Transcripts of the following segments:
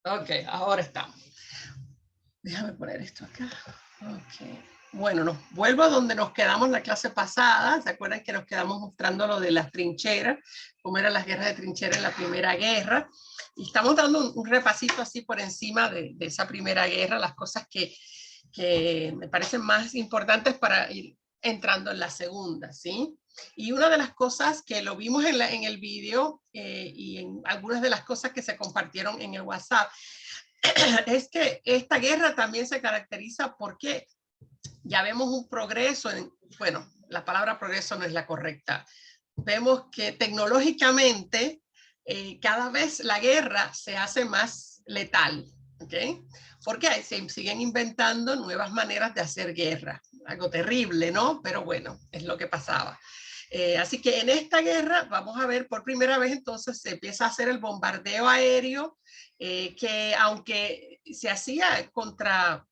Ok, ahora estamos. Déjame poner esto acá. Ok. Bueno, vuelvo a donde nos quedamos la clase pasada. ¿Se acuerdan que nos quedamos mostrando lo de las trincheras? Cómo eran las guerras de trinchera en la Primera Guerra. Y estamos dando un repasito así por encima de esa Primera Guerra, las cosas que me parecen más importantes para ir entrando en la segunda, ¿sí? Y una de las cosas que lo vimos en el vídeo y en algunas de las cosas que se compartieron en el WhatsApp es que esta guerra también se caracteriza porque ya vemos un progreso, bueno, la palabra progreso no es la correcta. Vemos que tecnológicamente cada vez la guerra se hace más letal, ¿ok? Porque se siguen inventando nuevas maneras de hacer guerra. Algo terrible, ¿no? Pero bueno, es lo que pasaba. Así que en esta guerra vamos a ver por primera vez entonces se empieza a hacer el bombardeo aéreo, que aunque se hacía contra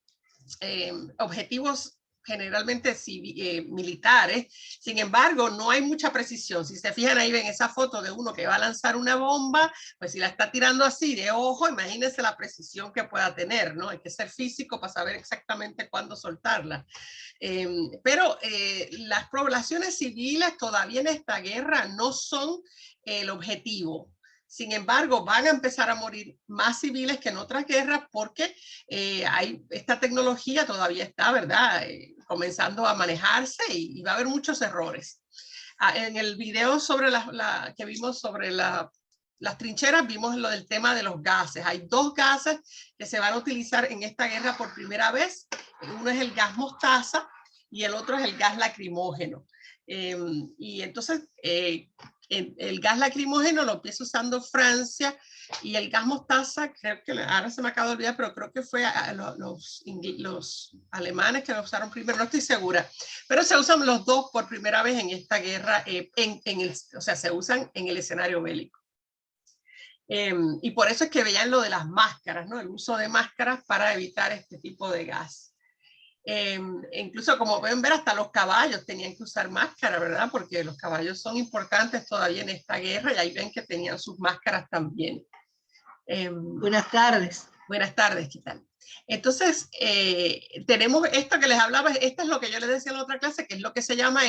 objetivos generalmente militares, sin embargo no hay mucha precisión. Si se fijan ahí ven esa foto de uno que va a lanzar una bomba, pues si la está tirando así de ojo, imagínense la precisión que pueda tener, ¿no? Hay que ser físico para saber exactamente cuándo soltarla. Pero las poblaciones civiles todavía en esta guerra no son el objetivo. Sin embargo, van a empezar a morir más civiles que en otras guerras porque esta tecnología todavía está, ¿verdad? Comenzando a manejarse y va a haber muchos errores. En el video sobre que vimos sobre las trincheras, vimos lo del tema de los gases. Hay dos gases que se van a utilizar en esta guerra por primera vez. Uno es el gas mostaza y el otro es el gas lacrimógeno. Y entonces el gas lacrimógeno lo empieza usando Francia y el gas mostaza, creo que ahora se me acaba de olvidar, pero creo que fue los alemanes que lo usaron primero, no estoy segura, pero se usan los dos por primera vez en esta guerra, o sea, se usan en el escenario bélico. Y por eso es que veían lo de las máscaras, ¿no? El uso de máscaras para evitar este tipo de gas. Incluso como pueden ver hasta los caballos tenían que usar máscara, ¿verdad? Porque los caballos son importantes todavía en esta guerra y ahí ven que tenían sus máscaras también. Buenas tardes. Buenas tardes, ¿qué tal? Entonces, tenemos esto que les hablaba, esto es lo que yo les decía en la otra clase, que es lo que se llama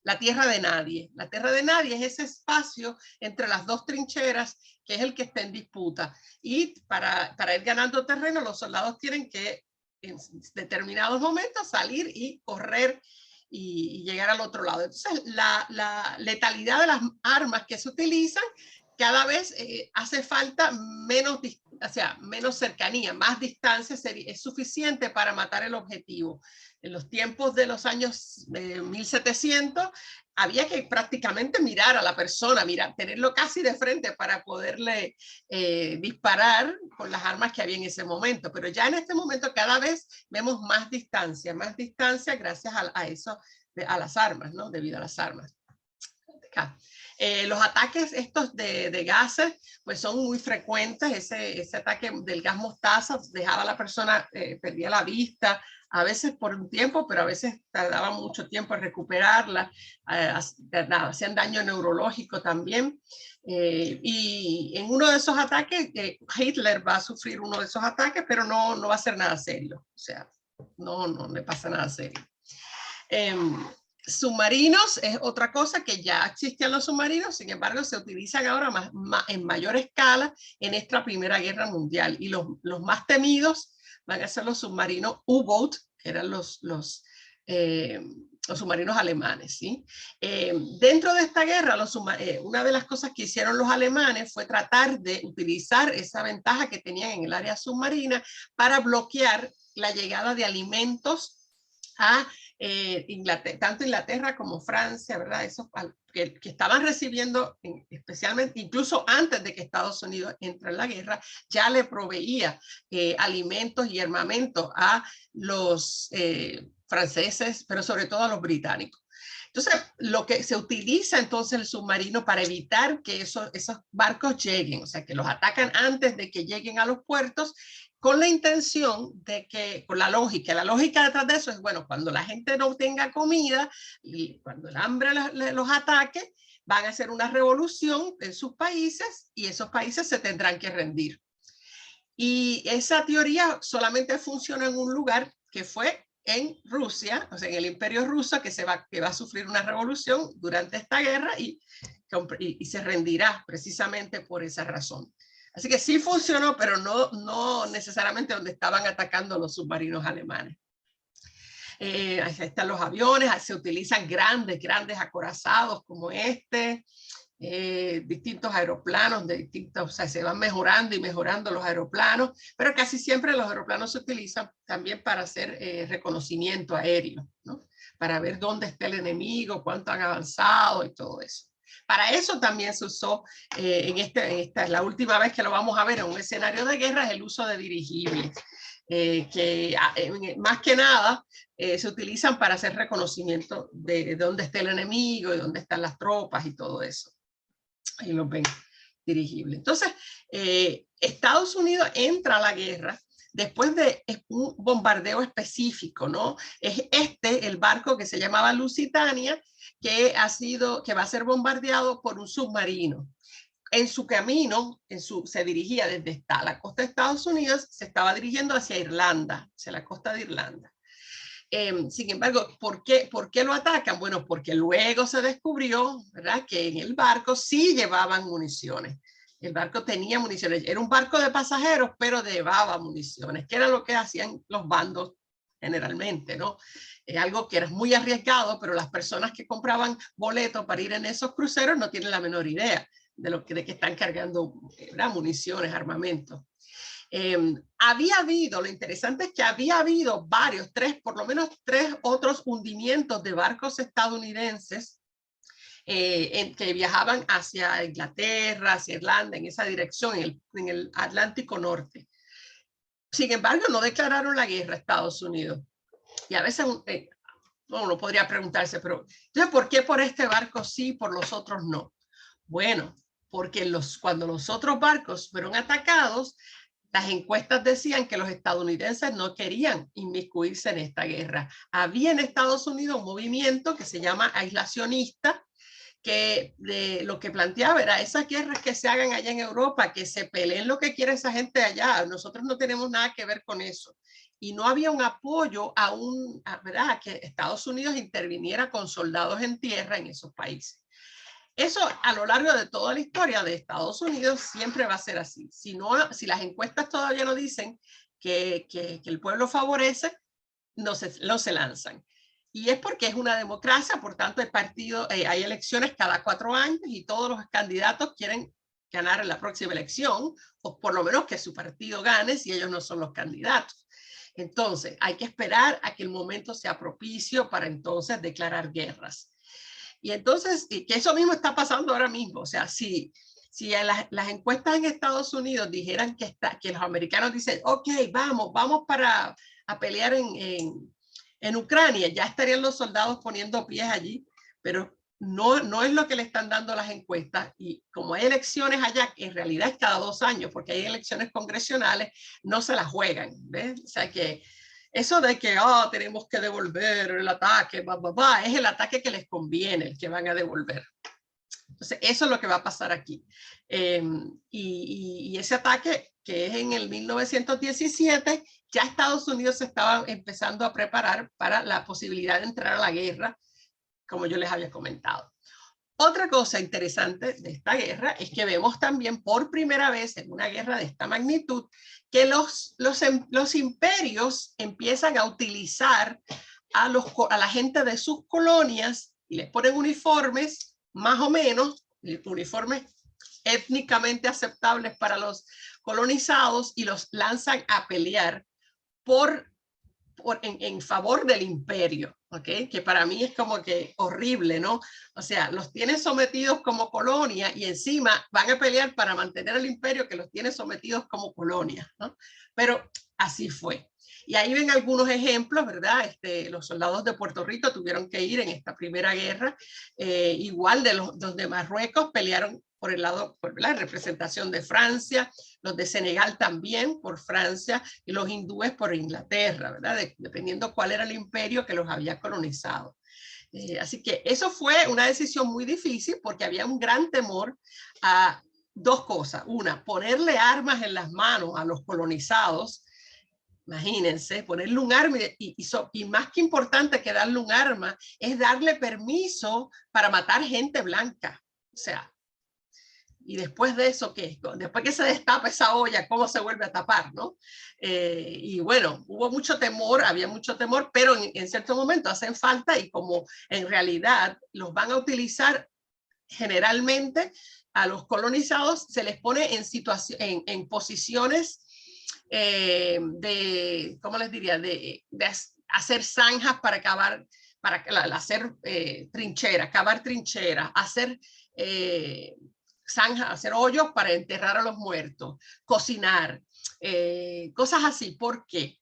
la tierra de nadie. La tierra de nadie es ese espacio entre las dos trincheras que es el que está en disputa. Y para ir ganando terreno, los soldados tienen que en determinados momentos salir y correr y llegar al otro lado. Entonces, la letalidad de las armas que se utilizan cada vez hace falta menos cercanía, más distancia es suficiente para matar el objetivo. En los tiempos de los años 1700 había que prácticamente mirar a la persona, tenerlo casi de frente para poderle disparar con las armas que había en ese momento. Pero ya en este momento cada vez vemos más distancia gracias a eso, a las armas, ¿no? Debido a las armas. Acá. Los ataques estos de gases pues son muy frecuentes. Ese ataque del gas mostaza dejaba a la persona, perdía la vista, a veces por un tiempo, pero a veces tardaba mucho tiempo en recuperarla. Hacían daño neurológico también. Y en uno de esos ataques, Hitler va a sufrir uno de esos ataques, pero no va a ser nada serio. O sea, no le pasa nada serio. Submarinos es otra cosa que ya existían los submarinos, sin embargo se utilizan ahora en mayor escala en esta Primera Guerra Mundial y los más temidos van a ser los submarinos U-Boat, que eran los submarinos alemanes, ¿sí? Dentro de esta guerra, una de las cosas que hicieron los alemanes fue tratar de utilizar esa ventaja que tenían en el área submarina para bloquear la llegada de alimentos a tanto Inglaterra como Francia, ¿verdad? Esos que estaban recibiendo, especialmente, incluso antes de que Estados Unidos entre en la guerra, ya le proveía alimentos y armamentos a los franceses, pero sobre todo a los británicos. Entonces, lo que se utiliza entonces el submarino para evitar que esos barcos lleguen, o sea, que los atacan antes de que lleguen a los puertos, con la intención de que, con la lógica detrás de eso es, bueno, cuando la gente no tenga comida y cuando el hambre los ataque, van a hacer una revolución en sus países y esos países se tendrán que rendir. Y esa teoría solamente funciona en un lugar que fue en Rusia, o sea, en el Imperio Ruso, que va a sufrir una revolución durante esta guerra y se rendirá precisamente por esa razón. Así que sí funcionó, pero no necesariamente donde estaban atacando los submarinos alemanes. Ahí están los aviones, se utilizan grandes acorazados como este, distintos aeroplanos, o sea, se van mejorando y mejorando los aeroplanos, pero casi siempre los aeroplanos se utilizan también para hacer reconocimiento aéreo, ¿no? Para ver dónde está el enemigo, cuánto han avanzado y todo eso. Para eso también se usó, esta es la última vez que lo vamos a ver en un escenario de guerra, es el uso de dirigibles, que más que nada se utilizan para hacer reconocimiento de dónde está el enemigo, de dónde están las tropas y todo eso. Ahí los ven dirigibles. Entonces, Estados Unidos entra a la guerra después de un bombardeo específico, ¿no? Es el barco que se llamaba Lusitania, que va a ser bombardeado por un submarino. En su camino, se dirigía desde la costa de Estados Unidos, se estaba dirigiendo hacia Irlanda, hacia la costa de Irlanda. Sin embargo, ¿por qué lo atacan? Bueno, porque luego se descubrió, ¿verdad?, que en el barco sí llevaban municiones. El barco tenía municiones. Era un barco de pasajeros, pero llevaba municiones, que era lo que hacían los bandos generalmente, ¿no? Algo que era muy arriesgado, pero las personas que compraban boletos para ir en esos cruceros no tienen la menor idea de que están cargando, ¿verdad?, municiones, armamento. Lo interesante es que había habido por lo menos tres otros hundimientos de barcos estadounidenses que viajaban hacia Inglaterra, hacia Irlanda, en esa dirección, en el Atlántico Norte. Sin embargo, no declararon la guerra a Estados Unidos. Y a veces uno podría preguntarse, pero entonces, ¿por qué por este barco sí, por los otros no? Bueno, porque cuando los otros barcos fueron atacados, las encuestas decían que los estadounidenses no querían inmiscuirse en esta guerra. Había en Estados Unidos un movimiento que se llama aislacionista, que lo que planteaba era esas guerras que se hagan allá en Europa, que se peleen lo que quiere esa gente allá. Nosotros no tenemos nada que ver con eso. Y no había un apoyo ¿verdad?, a que Estados Unidos interviniera con soldados en tierra en esos países. Eso a lo largo de toda la historia de Estados Unidos siempre va a ser así. Si las encuestas todavía no dicen que el pueblo favorece, no se lanzan. Y es porque es una democracia, por tanto hay elecciones cada 4 años y todos los candidatos quieren ganar en la próxima elección, o por lo menos que su partido gane si ellos no son los candidatos. Entonces hay que esperar a que el momento sea propicio para entonces declarar guerras. Y entonces, que eso mismo está pasando ahora mismo. O sea, si las encuestas en Estados Unidos dijeran que los americanos dicen, ok, vamos a pelear en Ucrania, ya estarían los soldados poniendo pies allí, pero no es lo que le están dando las encuestas. Y como hay elecciones allá, en realidad es cada 2 años, porque hay elecciones congresionales, no se las juegan, ¿ves? O sea que eso de que tenemos que devolver el ataque, es el ataque que les conviene, el que van a devolver. Entonces, eso es lo que va a pasar aquí. Y ese ataque, que es en el 1917, ya Estados Unidos se estaba empezando a preparar para la posibilidad de entrar a la guerra, como yo les había comentado. Otra cosa interesante de esta guerra es que vemos también por primera vez en una guerra de esta magnitud que los imperios empiezan a utilizar a la gente de sus colonias y les ponen uniformes, más o menos, uniformes étnicamente aceptables para los colonizados, y los lanzan a pelear en favor del imperio, ¿ok? Que para mí es como que horrible, ¿no? O sea, los tiene sometidos como colonia y encima van a pelear para mantener el imperio que los tiene sometidos como colonia, ¿no? Pero así fue. Y ahí ven algunos ejemplos, ¿verdad? Los soldados de Puerto Rico tuvieron que ir en esta primera guerra. Igual los de Marruecos pelearon por la representación de Francia, los de Senegal también por Francia y los hindúes por Inglaterra, ¿verdad? Dependiendo cuál era el imperio que los había colonizado. Así que eso fue una decisión muy difícil porque había un gran temor a dos cosas. Una, ponerle armas en las manos a los colonizados. Imagínense, ponerle un arma y más que importante que darle un arma es darle permiso para matar gente blanca. O sea, y después de eso, ¿qué? Después que se destapa esa olla, ¿cómo se vuelve a tapar, no? Y bueno, hubo mucho temor, había mucho temor, pero en cierto momento hacen falta y como en realidad los van a utilizar generalmente a los colonizados, se les pone en posiciones de, ¿cómo les diría? De hacer zanjas para cavar, para hacer trincheras, cavar trincheras, hacer zanjas, hacer hoyos para enterrar a los muertos, cocinar, cosas así. ¿Por qué?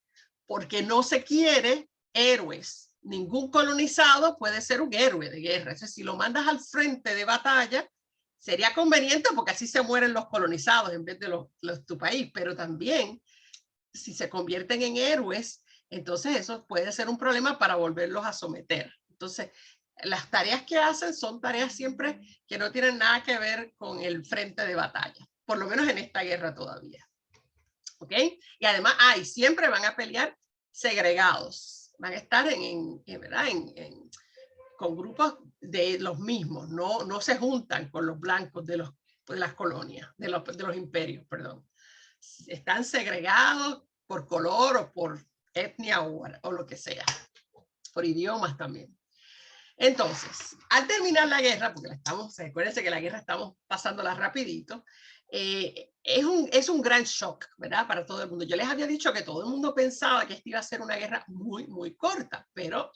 Porque no se quiere héroes. Ningún colonizado puede ser un héroe de guerra. Es decir, si lo mandas al frente de batalla, sería conveniente porque así se mueren los colonizados en vez de tu país, pero también si se convierten en héroes, entonces eso puede ser un problema para volverlos a someter. Entonces, las tareas que hacen son tareas siempre que no tienen nada que ver con el frente de batalla, por lo menos en esta guerra todavía. ¿Ok? Y además, siempre van a pelear segregados, van a estar con grupos de los mismos, no se juntan con los blancos de las colonias, de los imperios, perdón. Están segregados por color o por etnia o lo que sea, por idiomas también. Entonces, al terminar la guerra, porque acuérdense que la guerra estamos pasándola rapidito, es un gran shock, ¿verdad? Para todo el mundo. Yo les había dicho que todo el mundo pensaba que esta iba a ser una guerra muy, muy corta, pero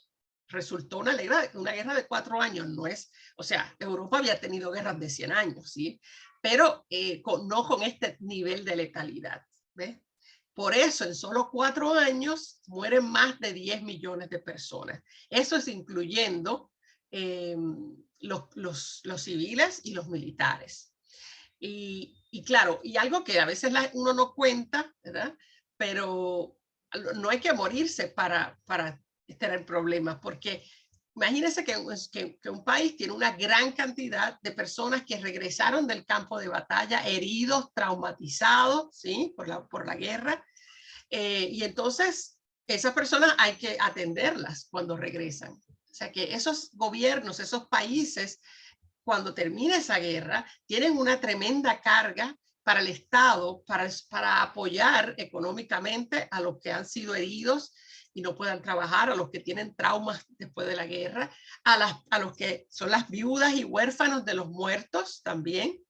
resultó una guerra de 4 años. No es, o sea, Europa había tenido guerras de 100 años, ¿sí? Pero no con este nivel de letalidad, ¿ves? Por eso, en solo 4 años, mueren más de 10 millones de personas. Eso es incluyendo los civiles y los militares. Y claro, y algo que a veces uno no cuenta, ¿verdad? Pero no hay que morirse para tener problemas, porque imagínense que un país tiene una gran cantidad de personas que regresaron del campo de batalla, heridos, traumatizados, ¿sí? por la guerra. Y entonces, esas personas hay que atenderlas cuando regresan. O sea que esos gobiernos, esos países, cuando termine esa guerra, tienen una tremenda carga para el Estado, para apoyar económicamente a los que han sido heridos y no puedan trabajar, a los que tienen traumas después de la guerra, a los que son las viudas y huérfanos de los muertos también,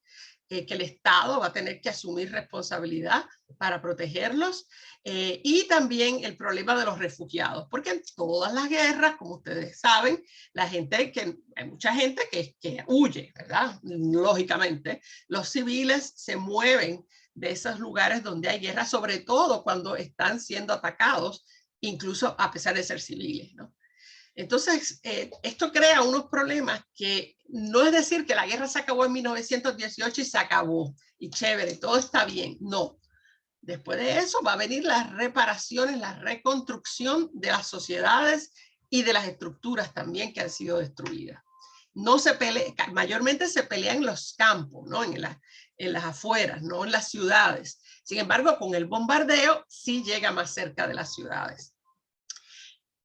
que el Estado va a tener que asumir responsabilidad para protegerlos, y también el problema de los refugiados, porque en todas las guerras, como ustedes saben, hay mucha gente que huye, ¿verdad? Lógicamente, los civiles se mueven de esos lugares donde hay guerra, sobre todo cuando están siendo atacados, incluso a pesar de ser civiles, ¿no? Entonces, esto crea unos problemas que no es decir que la guerra se acabó en 1918 y se acabó, y chévere, todo está bien. No. Después de eso va a venir las reparaciones, la reconstrucción de las sociedades y de las estructuras también que han sido destruidas. No se pelea, mayormente se pelea en los campos, ¿no? En las afueras, no en las ciudades. Sin embargo, con el bombardeo sí llega más cerca de las ciudades.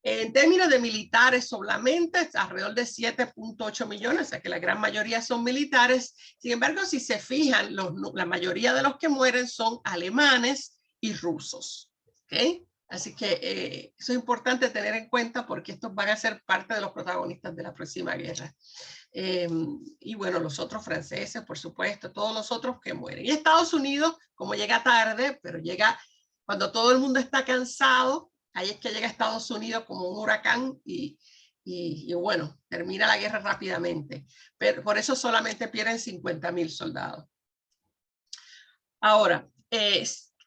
En términos de militares solamente, alrededor de 7.8 millones, o sea que la gran mayoría son militares. Sin embargo, si se fijan, la mayoría de los que mueren son alemanes y rusos. ¿Okay? Así que eso es importante tener en cuenta porque estos van a ser parte de los protagonistas de la próxima guerra. Y bueno, los otros franceses, por supuesto, todos los otros que mueren. Y Estados Unidos, como llega tarde, pero llega cuando todo el mundo está cansado, ahí es que llega Estados Unidos como un huracán y bueno, termina la guerra rápidamente. Pero por eso solamente pierden 50,000 soldados. Ahora,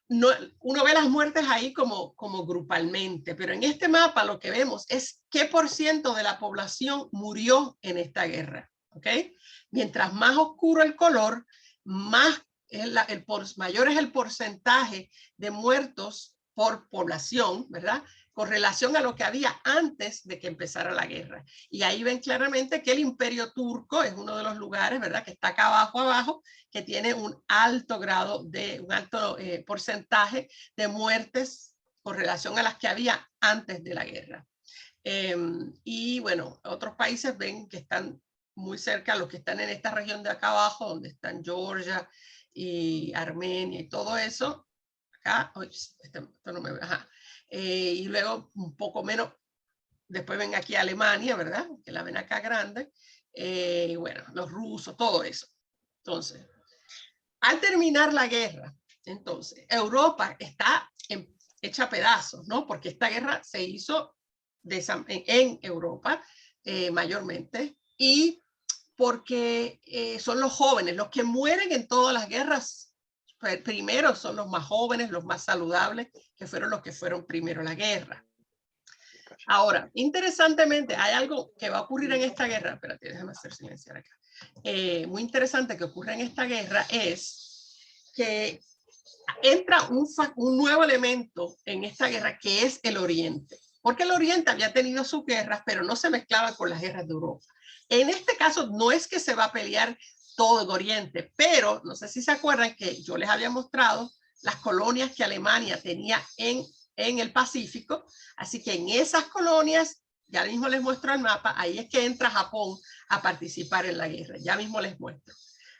uno ve las muertes ahí como grupalmente, pero en este mapa lo que vemos es qué % de la población murió en esta guerra. ¿Okay? Mientras más oscuro el color, mayor es el porcentaje de muertos por población, ¿verdad? Con relación a lo que había antes de que empezara la guerra. Y ahí ven claramente que el Imperio Turco es uno de los lugares, ¿verdad?, que está acá abajo, que tiene un alto grado un alto porcentaje de muertes con relación a las que había antes de la guerra. Y bueno, otros países ven que están muy cerca, los que están en esta región de acá abajo, donde están Georgia y Armenia y todo eso. Acá, esto no me ve, ajá. Y luego un poco menos, después ven aquí Alemania, ¿verdad? Que la ven acá grande. Bueno, los rusos, todo eso. Entonces, al terminar la guerra, entonces, Europa está hecha a pedazos, ¿no? Porque esta guerra se hizo en Europa mayormente, y porque son los jóvenes los que mueren en todas las guerras. Primero son los más jóvenes, los más saludables, que fueron los que fueron primero a la guerra. Ahora, interesantemente, hay algo que va a ocurrir en esta guerra. Espérate, déjame hacer silenciar acá. Muy interesante que ocurre en esta guerra es que entra un nuevo elemento en esta guerra, que es el Oriente. Porque el Oriente había tenido sus guerras, pero no se mezclaba con las guerras de Europa. En este caso, no es que se va a pelear todo el Oriente, pero no sé si se acuerdan que yo les había mostrado las colonias que Alemania tenía en el Pacífico. Así que en esas colonias, ya mismo les muestro el mapa, ahí es que entra Japón a participar en la guerra. Ya mismo les muestro.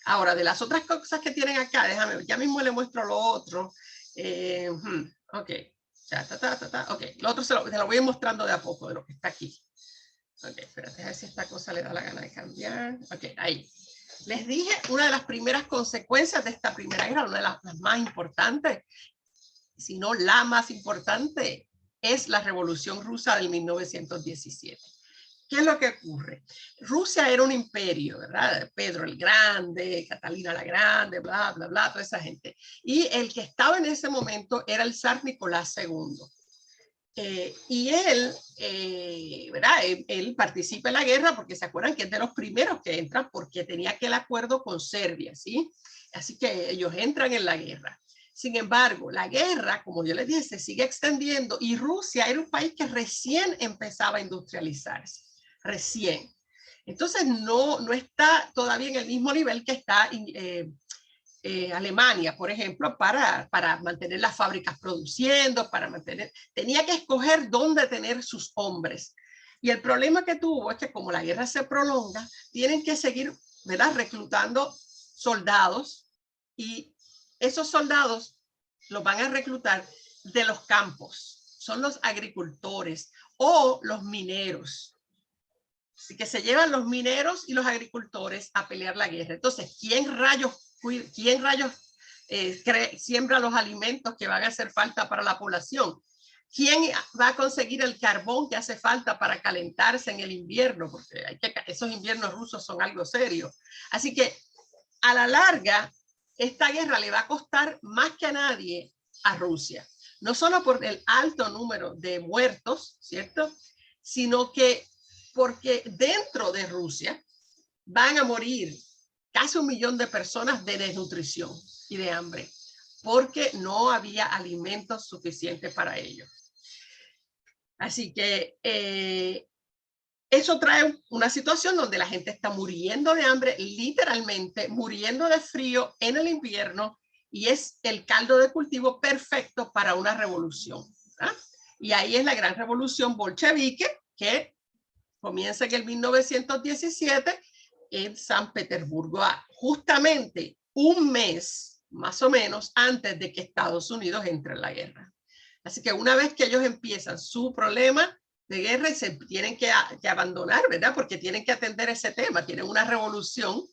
Ahora, de las otras cosas que tienen acá, déjame ver, ya mismo les muestro lo otro. Ok, ok, lo otro se lo voy mostrando de a poco, de lo que está aquí. Ok, espérate, a ver si esta cosa le da la gana de cambiar. Ok, ahí. Les dije, una de las primeras consecuencias de esta primera guerra, una de las más importantes, si no la más importante, es la Revolución Rusa del 1917. ¿Qué es lo que ocurre? Rusia era un imperio, ¿verdad? Pedro el Grande, Catalina la Grande, bla, bla, bla, toda esa gente. Y el que estaba en ese momento era el zar Nicolás II. Y él, ¿verdad? Él participa en la guerra porque se acuerdan que es de los primeros que entran porque tenía aquel acuerdo con Serbia, ¿sí? Así que ellos entran en la guerra. Sin embargo, la guerra, como yo les dije, se sigue extendiendo y Rusia era un país que recién empezaba a industrializarse, recién. Entonces no está todavía en el mismo nivel que está Alemania, por ejemplo, para mantener las fábricas produciendo, tenía que escoger dónde tener sus hombres. Y el problema que tuvo es que como la guerra se prolonga, tienen que seguir, ¿verdad?, reclutando soldados, y esos soldados los van a reclutar de los campos, son los agricultores o los mineros. Así que se llevan los mineros y los agricultores a pelear la guerra. Entonces, ¿quién rayos siembra los alimentos que van a hacer falta para la población? ¿Quién va a conseguir el carbón que hace falta para calentarse en el invierno? Porque esos inviernos rusos son algo serio. Así que a la larga, esta guerra le va a costar más que a nadie a Rusia. No solo por el alto número de muertos, ¿cierto? Sino que porque dentro de Rusia van a morir casi 1 millón de personas de desnutrición y de hambre, porque no había alimentos suficientes para ellos. Así que eso trae una situación donde la gente está muriendo de hambre, literalmente muriendo de frío en el invierno, y es el caldo de cultivo perfecto para una revolución, ¿verdad? Y ahí es la gran revolución bolchevique, que comienza en el 1917 en San Petersburgo, justamente un mes más o menos antes de que Estados Unidos entre en la guerra. Así que una vez que ellos empiezan su problema de guerra y se tienen que abandonar, ¿verdad? Porque tienen que atender ese tema, tienen una revolución,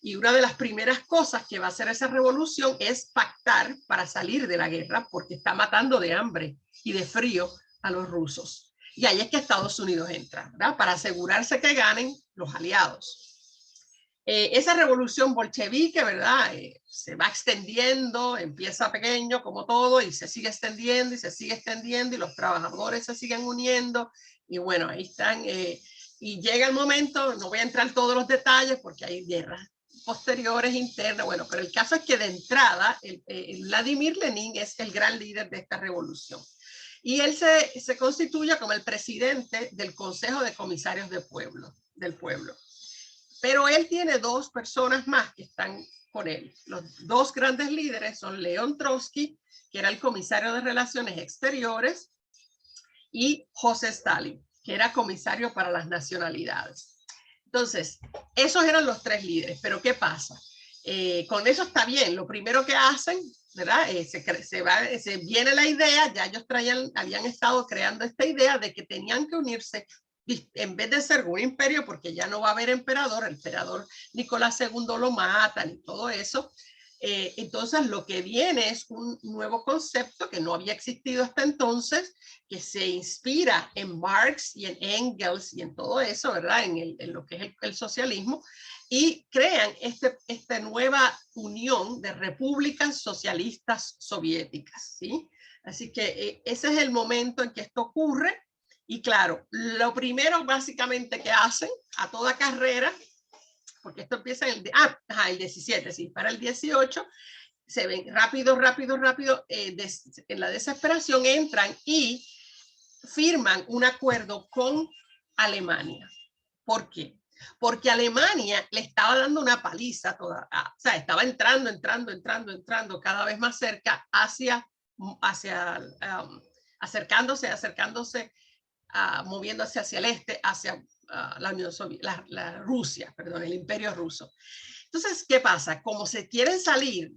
y una de las primeras cosas que va a hacer esa revolución es pactar para salir de la guerra, porque está matando de hambre y de frío a los rusos. Y ahí es que Estados Unidos entra, ¿verdad?, para asegurarse que ganen los aliados. Esa revolución bolchevique, ¿verdad?, se va extendiendo, empieza pequeño como todo y se sigue extendiendo y se sigue extendiendo, y los trabajadores se siguen uniendo, y bueno, ahí están. Y llega el momento, no voy a entrar en todos los detalles porque hay guerras posteriores, internas, bueno, pero el caso es que de entrada, Vladimir Lenin es el gran líder de esta revolución. Y él se constituye como el presidente del Consejo de Comisarios del Pueblo. Pero él tiene dos personas más que están con él. Los dos grandes líderes son León Trotsky, que era el comisario de Relaciones Exteriores, y José Stalin, que era comisario para las nacionalidades. Entonces, esos eran los tres líderes. Pero ¿qué pasa? Con eso está bien. Lo primero que hacen, ¿verdad? Se viene la idea, ya ellos habían estado creando esta idea de que tenían que unirse en vez de ser un imperio, porque ya no va a haber emperador, el emperador Nicolás II lo matan y todo eso. Entonces lo que viene es un nuevo concepto que no había existido hasta entonces, que se inspira en Marx y en Engels y en todo eso, ¿verdad? En lo que es el socialismo, y crean esta nueva unión de repúblicas socialistas soviéticas, ¿sí? Así que ese es el momento en que esto ocurre. Y claro, lo primero básicamente que hacen a toda carrera, porque esto empieza en el 17, sí, para el 18, se ven rápido, en la desesperación entran y firman un acuerdo con Alemania. ¿Por qué? Porque Alemania le estaba dando una paliza, o sea, estaba entrando cada vez más cerca acercándose, moviéndose hacia el este, hacia la Unión Soviética, Rusia, perdón, el Imperio Ruso. Entonces, ¿qué pasa? Como quieren salir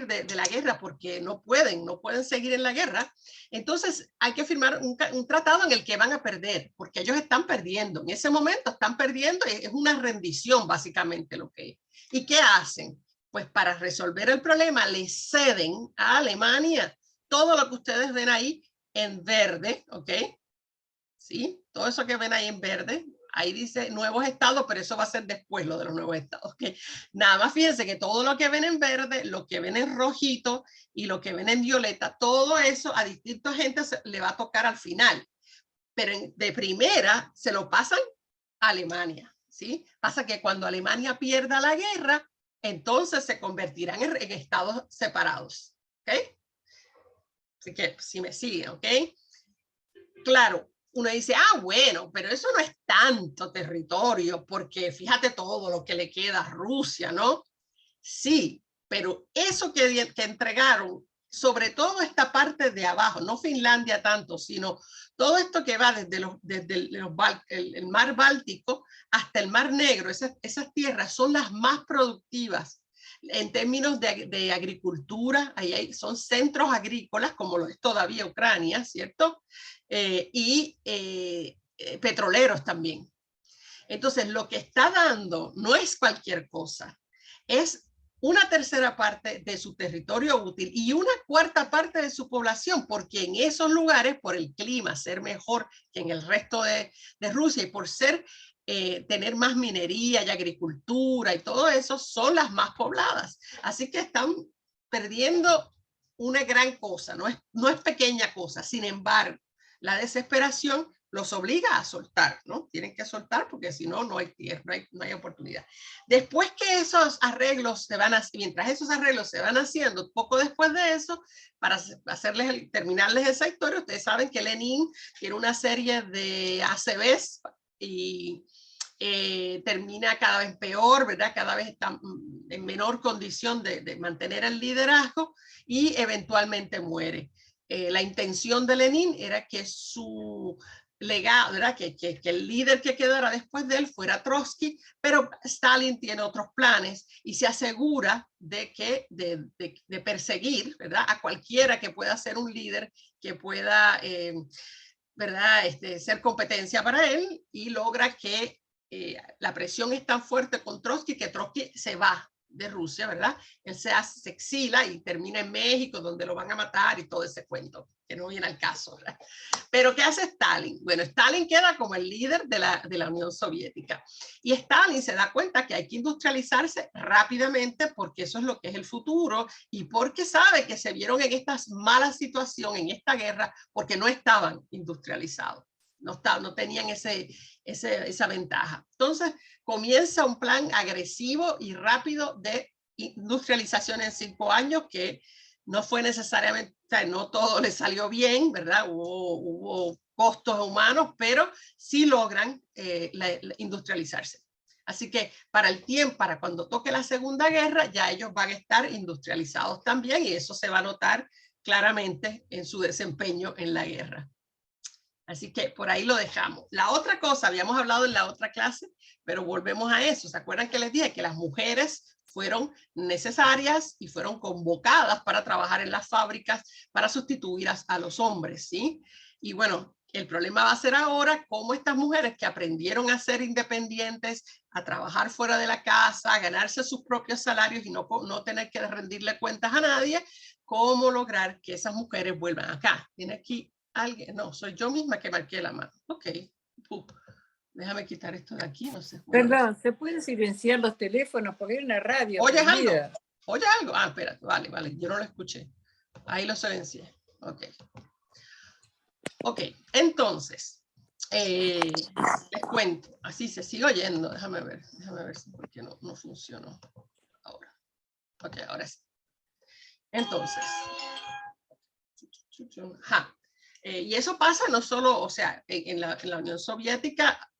de la guerra porque no pueden seguir en la guerra, entonces hay que firmar un tratado en el que van a perder, porque ellos están perdiendo. En ese momento están perdiendo, es una rendición básicamente lo que es. ¿Y qué hacen? Pues para resolver el problema le ceden a Alemania todo lo que ustedes ven ahí en verde, ¿ok? ¿Sí? Todo eso que ven ahí en verde, ahí dice nuevos estados, pero eso va a ser después lo de los nuevos estados. ¿Okay? Nada más fíjense que todo lo que ven en verde, lo que ven en rojito y lo que ven en violeta, todo eso a distintas gentes le va a tocar al final. Pero de primera se lo pasan a Alemania. ¿Sí? Pasa que cuando Alemania pierda la guerra, entonces se convertirán en estados separados. ¿Ok? Así que si me siguen, ¿ok? Claro, uno dice, bueno, pero eso no es tanto territorio, porque fíjate todo lo que le queda a Rusia, ¿no? Sí, pero eso que entregaron, sobre todo esta parte de abajo, no Finlandia tanto, sino todo esto que va desde el mar Báltico hasta el mar Negro, esas tierras son las más productivas en términos de agricultura. Son centros agrícolas, como lo es todavía Ucrania, ¿cierto? Y petroleros también. Entonces, lo que está dando no es cualquier cosa, es una tercera parte de su territorio útil y una cuarta parte de su población, porque en esos lugares, por el clima ser mejor que en el resto de Rusia y por tener más minería y agricultura y todo eso, son las más pobladas. Así que están perdiendo una gran cosa, no es pequeña cosa. Sin embargo, la desesperación los obliga a soltar, ¿no? Tienen que soltar porque si no, no hay tierra, no hay oportunidad. Después que esos arreglos mientras esos arreglos se van haciendo, poco después de eso, para terminarles esa historia, ustedes saben que Lenin tiene una serie de ACVs y termina cada vez peor, ¿verdad? Cada vez está en menor condición de mantener el liderazgo y eventualmente muere. La intención de Lenin era que su legado, ¿verdad? Que el líder que quedara después de él fuera Trotsky, pero Stalin tiene otros planes y se asegura de perseguir, ¿verdad? A cualquiera que pueda ser un líder, que pueda, ¿verdad? Ser competencia para él, y logra que la presión es tan fuerte con Trotsky que Trotsky se va de Rusia, ¿verdad? Él se exila y termina en México, donde lo van a matar y todo ese cuento, que no viene al caso, ¿verdad? Pero ¿qué hace Stalin? Bueno, Stalin queda como el líder de la Unión Soviética. Y Stalin se da cuenta que hay que industrializarse rápidamente porque eso es lo que es el futuro y porque sabe que se vieron en esta mala situación, en esta guerra, porque no estaban industrializados. no tenían esa ventaja. Entonces comienza un plan agresivo y rápido de industrialización en 5 años que no fue necesariamente, o sea, no todo le salió bien, ¿verdad? Hubo costos humanos, pero sí logran industrializarse. Así que para cuando toque la Segunda Guerra, ya ellos van a estar industrializados también y eso se va a notar claramente en su desempeño en la guerra. Así que por ahí lo dejamos. La otra cosa, habíamos hablado en la otra clase, pero volvemos a eso. ¿Se acuerdan que les dije que las mujeres fueron necesarias y fueron convocadas para trabajar en las fábricas para sustituir a los hombres, ¿sí? Y bueno, el problema va a ser ahora cómo estas mujeres que aprendieron a ser independientes, a trabajar fuera de la casa, a ganarse sus propios salarios y no tener que rendirle cuentas a nadie, cómo lograr que esas mujeres vuelvan acá. Tiene aquí alguien, no, soy yo misma que marqué la mano. Ok, déjame quitar esto de aquí, no sé. Perdón, ¿se puede silenciar los teléfonos? Porque hay una radio. ¿Oyes algo? ¿Oyes algo? Ah, espérate, vale, yo no lo escuché. Ahí lo silencié. Ok, entonces, les cuento, así se sigue oyendo, déjame ver si porque no funcionó ahora. Ok, ahora sí. Entonces, y eso pasa no solo, o sea, en la Unión Soviética,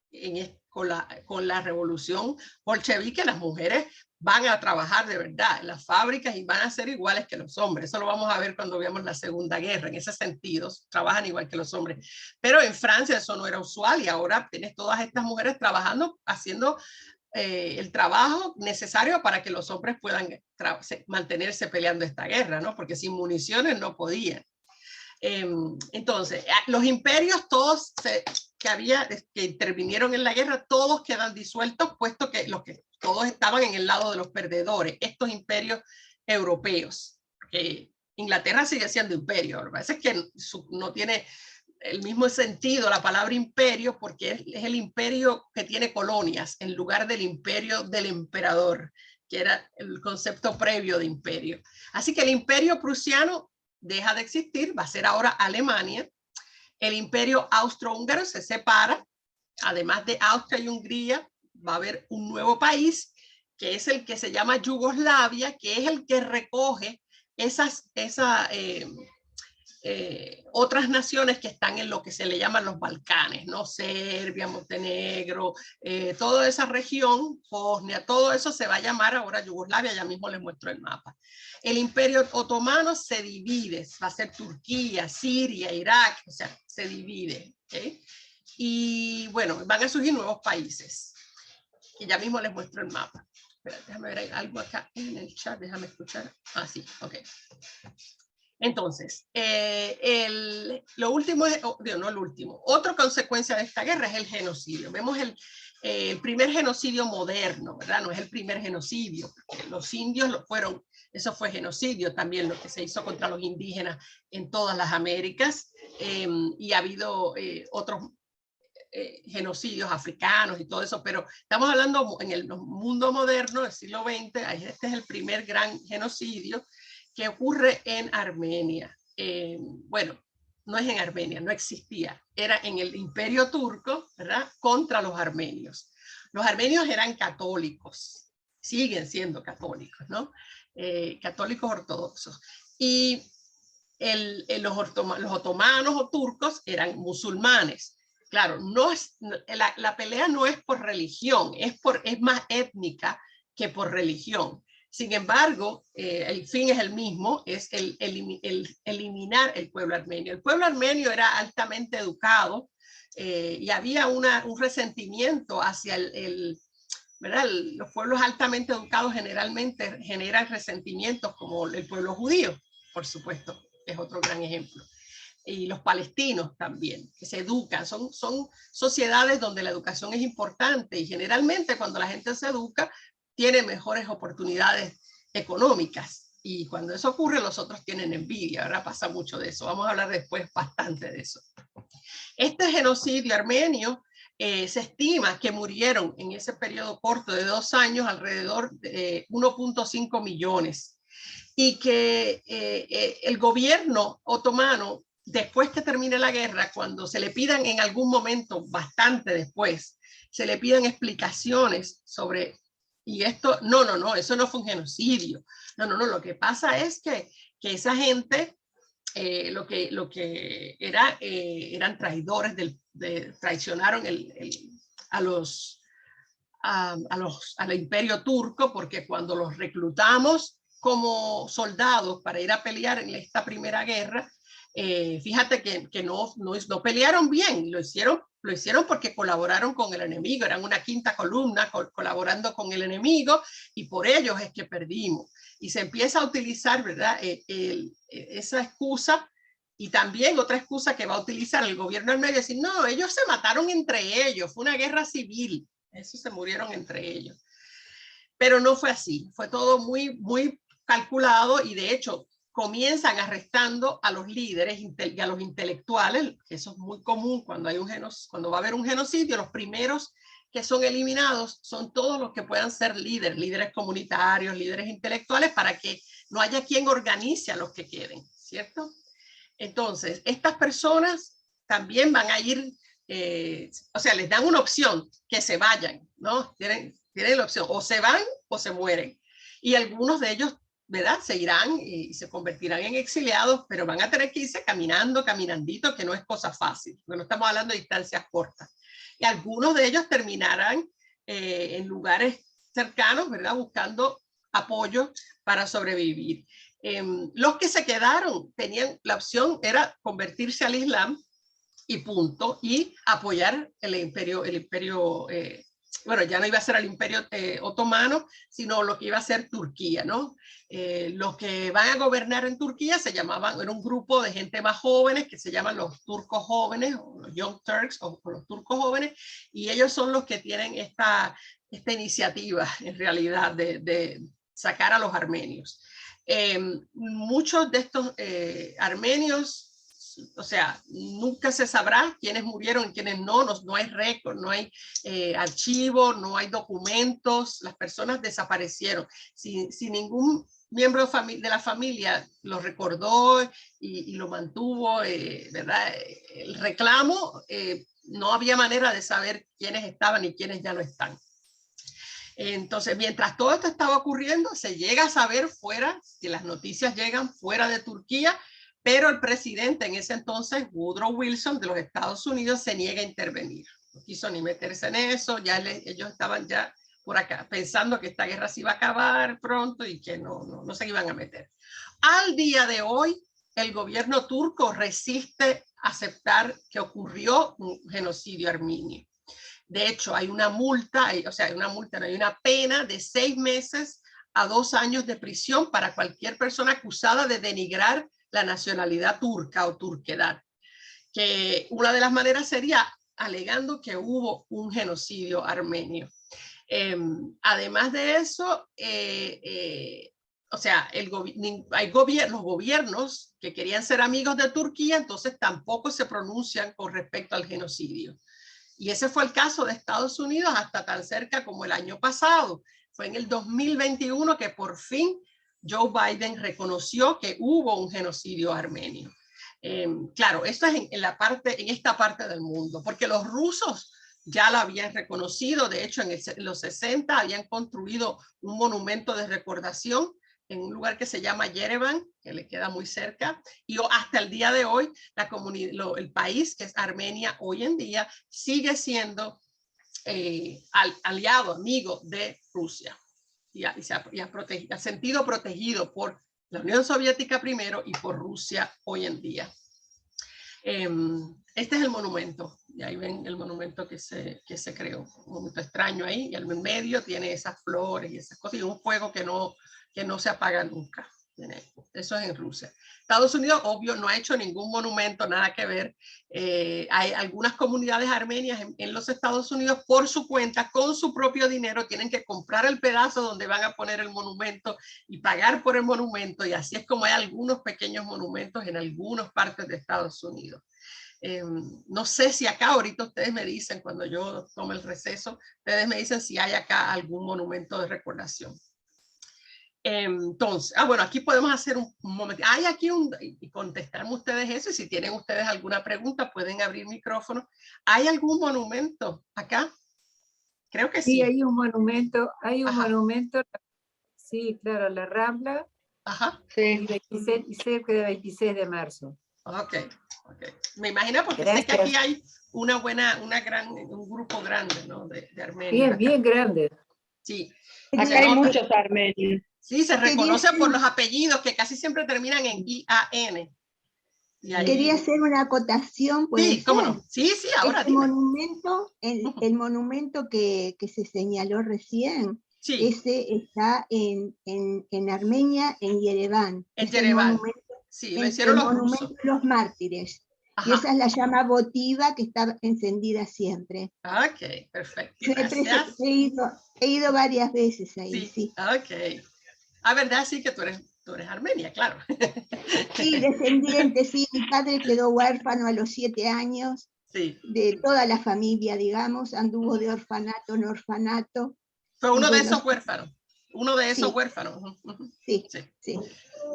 con la revolución bolchevique, las mujeres van a trabajar de verdad en las fábricas y van a ser iguales que los hombres. Eso lo vamos a ver cuando veamos la Segunda Guerra. En ese sentido, trabajan igual que los hombres. Pero en Francia eso no era usual y ahora tienes todas estas mujeres trabajando, haciendo el trabajo necesario para que los hombres puedan mantenerse peleando esta guerra, ¿no? Porque sin municiones no podían. Entonces, los imperios todos que intervinieron en la guerra, todos quedan disueltos, puesto que todos estaban en el lado de los perdedores, estos imperios europeos. Inglaterra sigue siendo imperio, lo que pasa es que no tiene el mismo sentido la palabra imperio porque es el imperio que tiene colonias en lugar del imperio del emperador, que era el concepto previo de imperio. Así que el imperio prusiano deja de existir, va a ser ahora Alemania. El imperio austrohúngaro se separa, además de Austria y Hungría, va a haber un nuevo país, que es el que se llama Yugoslavia, que es el que recoge otras naciones que están en lo que se le llaman los Balcanes, ¿no? Serbia, Montenegro, toda esa región, Bosnia, todo eso se va a llamar ahora Yugoslavia, ya mismo les muestro el mapa. El Imperio Otomano se divide, va a ser Turquía, Siria, Irak, o sea, se divide, ¿okay? Y bueno, van a surgir nuevos países, y ya mismo les muestro el mapa. Espera, déjame ver, hay algo acá en el chat, déjame escuchar. Ah, sí, ok. Entonces, lo último, no lo último, otra consecuencia de esta guerra es el genocidio. Vemos el primer genocidio moderno, ¿verdad? No es el primer genocidio, porque los indios eso fue genocidio también, lo que se hizo contra los indígenas en todas las Américas, y ha habido otros genocidios africanos y todo eso, pero estamos hablando en el mundo moderno del siglo XX, este es el primer gran genocidio que ocurre en Armenia. Bueno, no es en Armenia, no existía, era en el Imperio Turco, ¿verdad? Contra los armenios. Los armenios eran católicos, siguen siendo católicos, ¿no? Católicos ortodoxos. Y los otomanos o turcos eran musulmanes. Claro, la pelea no es por religión, es más étnica que por religión. Sin embargo, el fin es el mismo, es eliminar el pueblo armenio. El pueblo armenio era altamente educado y había un resentimiento hacia ¿verdad? Los pueblos altamente educados generalmente generan resentimientos, como el pueblo judío, por supuesto, es otro gran ejemplo. Y los palestinos también, que se educan, son sociedades donde la educación es importante y generalmente cuando la gente se educa tiene mejores oportunidades económicas y cuando eso ocurre los otros tienen envidia, ¿verdad? Pasa mucho de eso, vamos a hablar después bastante de eso. Este genocidio armenio se estima que murieron en ese periodo corto de 2 años alrededor de 1.5 millones y que el gobierno otomano después que termine la guerra, cuando se le pidan en algún momento, bastante después, se le pidan explicaciones sobre, y esto, no, eso no fue un genocidio. No, lo que pasa es que esa gente, lo que era, eran traidores, traicionaron al imperio turco, porque cuando los reclutamos como soldados para ir a pelear en esta primera guerra, fíjate que no pelearon bien, lo hicieron porque colaboraron con el enemigo, eran una quinta columna colaborando con el enemigo, y por ellos es que perdimos. Y se empieza a utilizar, ¿verdad? Esa excusa, y también otra excusa que va a utilizar el gobierno armenio, decir, no, ellos se mataron entre ellos, fue una guerra civil, eso se murieron entre ellos. Pero no fue así, fue todo muy, muy calculado, y de hecho comienzan arrestando a los líderes y a los intelectuales, que eso es muy común cuando va a haber un genocidio. Los primeros que son eliminados son todos los que puedan ser líderes comunitarios, líderes intelectuales, para que no haya quien organice a los que queden, ¿cierto? Entonces, estas personas también van a ir, o sea, les dan una opción, que se vayan, ¿no? Tienen la opción, o se van o se mueren. Y algunos de ellos, ¿verdad? Se irán y se convertirán en exiliados, pero van a tener que irse caminandito, que no es cosa fácil, porque no estamos hablando de distancias cortas. Y algunos de ellos terminarán en lugares cercanos, ¿verdad? Buscando apoyo para sobrevivir. Los que se quedaron tenían la opción, era convertirse al Islam y punto, y apoyar el imperio, bueno, ya no iba a ser el imperio otomano, sino lo que iba a ser Turquía, ¿no? Los que van a gobernar en Turquía era un grupo de gente más jóvenes, que se llaman los turcos jóvenes, o los Young Turks, o los turcos jóvenes, y ellos son los que tienen esta iniciativa, en realidad, de sacar a los armenios. Muchos de estos armenios, o sea, nunca se sabrá quiénes murieron y quiénes no hay récord, no hay archivo, no hay documentos, las personas desaparecieron. Si ningún miembro de la familia lo recordó y lo mantuvo, ¿verdad? El reclamo, no había manera de saber quiénes estaban y quiénes ya no están. Entonces, mientras todo esto estaba ocurriendo, se llega a saber fuera, si las noticias llegan fuera de Turquía, pero el presidente en ese entonces, Woodrow Wilson, de los Estados Unidos, se niega a intervenir. No quiso ni meterse en eso, ellos estaban ya por acá, pensando que esta guerra se iba a acabar pronto y que no se iban a meter. Al día de hoy, el gobierno turco resiste aceptar que ocurrió un genocidio armenio. De hecho, hay una multa, no hay una pena de 6 meses a 2 años de prisión para cualquier persona acusada de denigrar la nacionalidad turca o turquedad. Que una de las maneras sería alegando que hubo un genocidio armenio. Además de eso, o sea, los gobiernos que querían ser amigos de Turquía, entonces tampoco se pronuncian con respecto al genocidio. Y ese fue el caso de Estados Unidos hasta tan cerca como el año pasado. Fue en el 2021 que por fin Joe Biden reconoció que hubo un genocidio armenio. Claro, esto es en esta parte del mundo, porque los rusos ya lo habían reconocido. De hecho, en los 60 habían construido un monumento de recordación en un lugar que se llama Yerevan, que le queda muy cerca, y hasta el día de hoy, el país, que es Armenia hoy en día, sigue siendo aliado, amigo de Rusia, y se ha sentido protegido por la Unión Soviética primero y por Rusia hoy en día. Este es el monumento, y ahí ven el monumento que se creó, un monumento extraño ahí, y al medio tiene esas flores y esas cosas, y un fuego que no se apaga nunca. Eso es en Rusia. Estados Unidos, obvio, no ha hecho ningún monumento, nada que ver. Hay algunas comunidades armenias en los Estados Unidos por su cuenta, con su propio dinero, tienen que comprar el pedazo donde van a poner el monumento y pagar por el monumento, y así es como hay algunos pequeños monumentos en algunas partes de Estados Unidos. No sé si acá ahorita ustedes me dicen, cuando yo tome el receso, ustedes me dicen si hay acá algún monumento de recordación. Entonces, bueno, aquí podemos hacer un momento. Hay aquí y contestarme ustedes eso, y si tienen ustedes alguna pregunta pueden abrir micrófono. ¿Hay algún monumento acá? Creo que sí. Sí, hay un monumento, Ajá. Sí, claro, la Rambla, Ajá. y 26, y cerca de 26 de marzo. Ok, ok. Me imagino porque sé que aquí Gracias. hay un grupo grande, ¿no? de armenios Bien, acá. bien grande. Sí, Acá se hay nota. muchos armenios. Sí, se Quería reconoce por los apellidos que casi siempre terminan en IAN. Y ahí, hacer una acotación, ¿puede sí, cómo ser? no. Sí, sí, ahora Este dime. monumento, Ujú. el monumento que se señaló recién, Sí, ese está en Armenia, en Yereván. en Es Yerevan. Sí, lo hicieron el los monumento rusos. de los mártires. Y Ajá. esa es la llama votiva que está encendida siempre. Ok, perfecto. Yo Gracias. he ido varias veces ahí, Sí, sí. ok. Ah, ¿verdad? Sí, que tú eres armenia, claro. Sí, descendiente, sí. Mi padre quedó huérfano a los 7 años. Sí. De toda la familia, digamos, anduvo de orfanato en orfanato. Fue Y uno de bueno, esos huérfanos. Uno de esos sí, huérfanos. Ujú, ujú. sí, Sí, sí.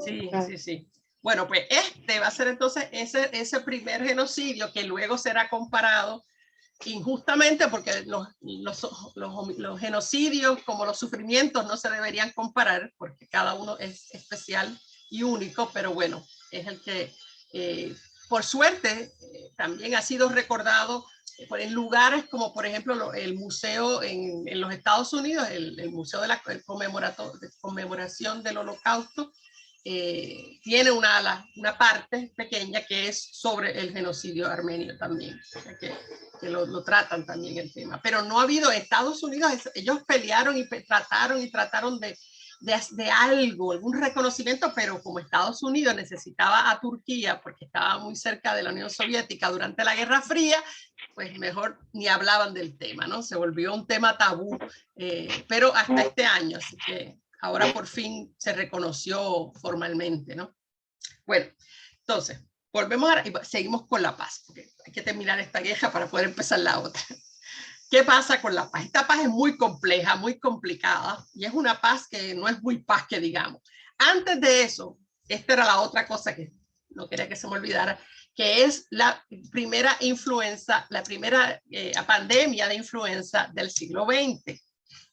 sí, sí, sí. Bueno, pues este va a ser entonces ese primer genocidio que luego será comparado injustamente, porque los genocidios como los sufrimientos no se deberían comparar porque cada uno es especial y único, pero bueno, es el que por suerte también ha sido recordado en lugares como por ejemplo el museo en los Estados Unidos, el Museo de la Conmemoración del Holocausto, tiene una parte pequeña que es sobre el genocidio armenio también, o sea que lo tratan también el tema. Pero no ha habido, Estados Unidos, ellos pelearon y trataron de algo, algún reconocimiento, pero como Estados Unidos necesitaba a Turquía porque estaba muy cerca de la Unión Soviética durante la Guerra Fría, pues mejor ni hablaban del tema, ¿no? Se volvió un tema tabú, pero hasta este año, así que ahora por fin se reconoció formalmente, ¿no? Bueno, entonces, seguimos con la paz, porque hay que terminar esta queja para poder empezar la otra. ¿Qué pasa con la paz? Esta paz es muy compleja, muy complicada, y es una paz que no es muy paz que digamos. Antes de eso, esta era la otra cosa que no quería que se me olvidara, que es la primera influenza, la primera pandemia de influenza del siglo XX,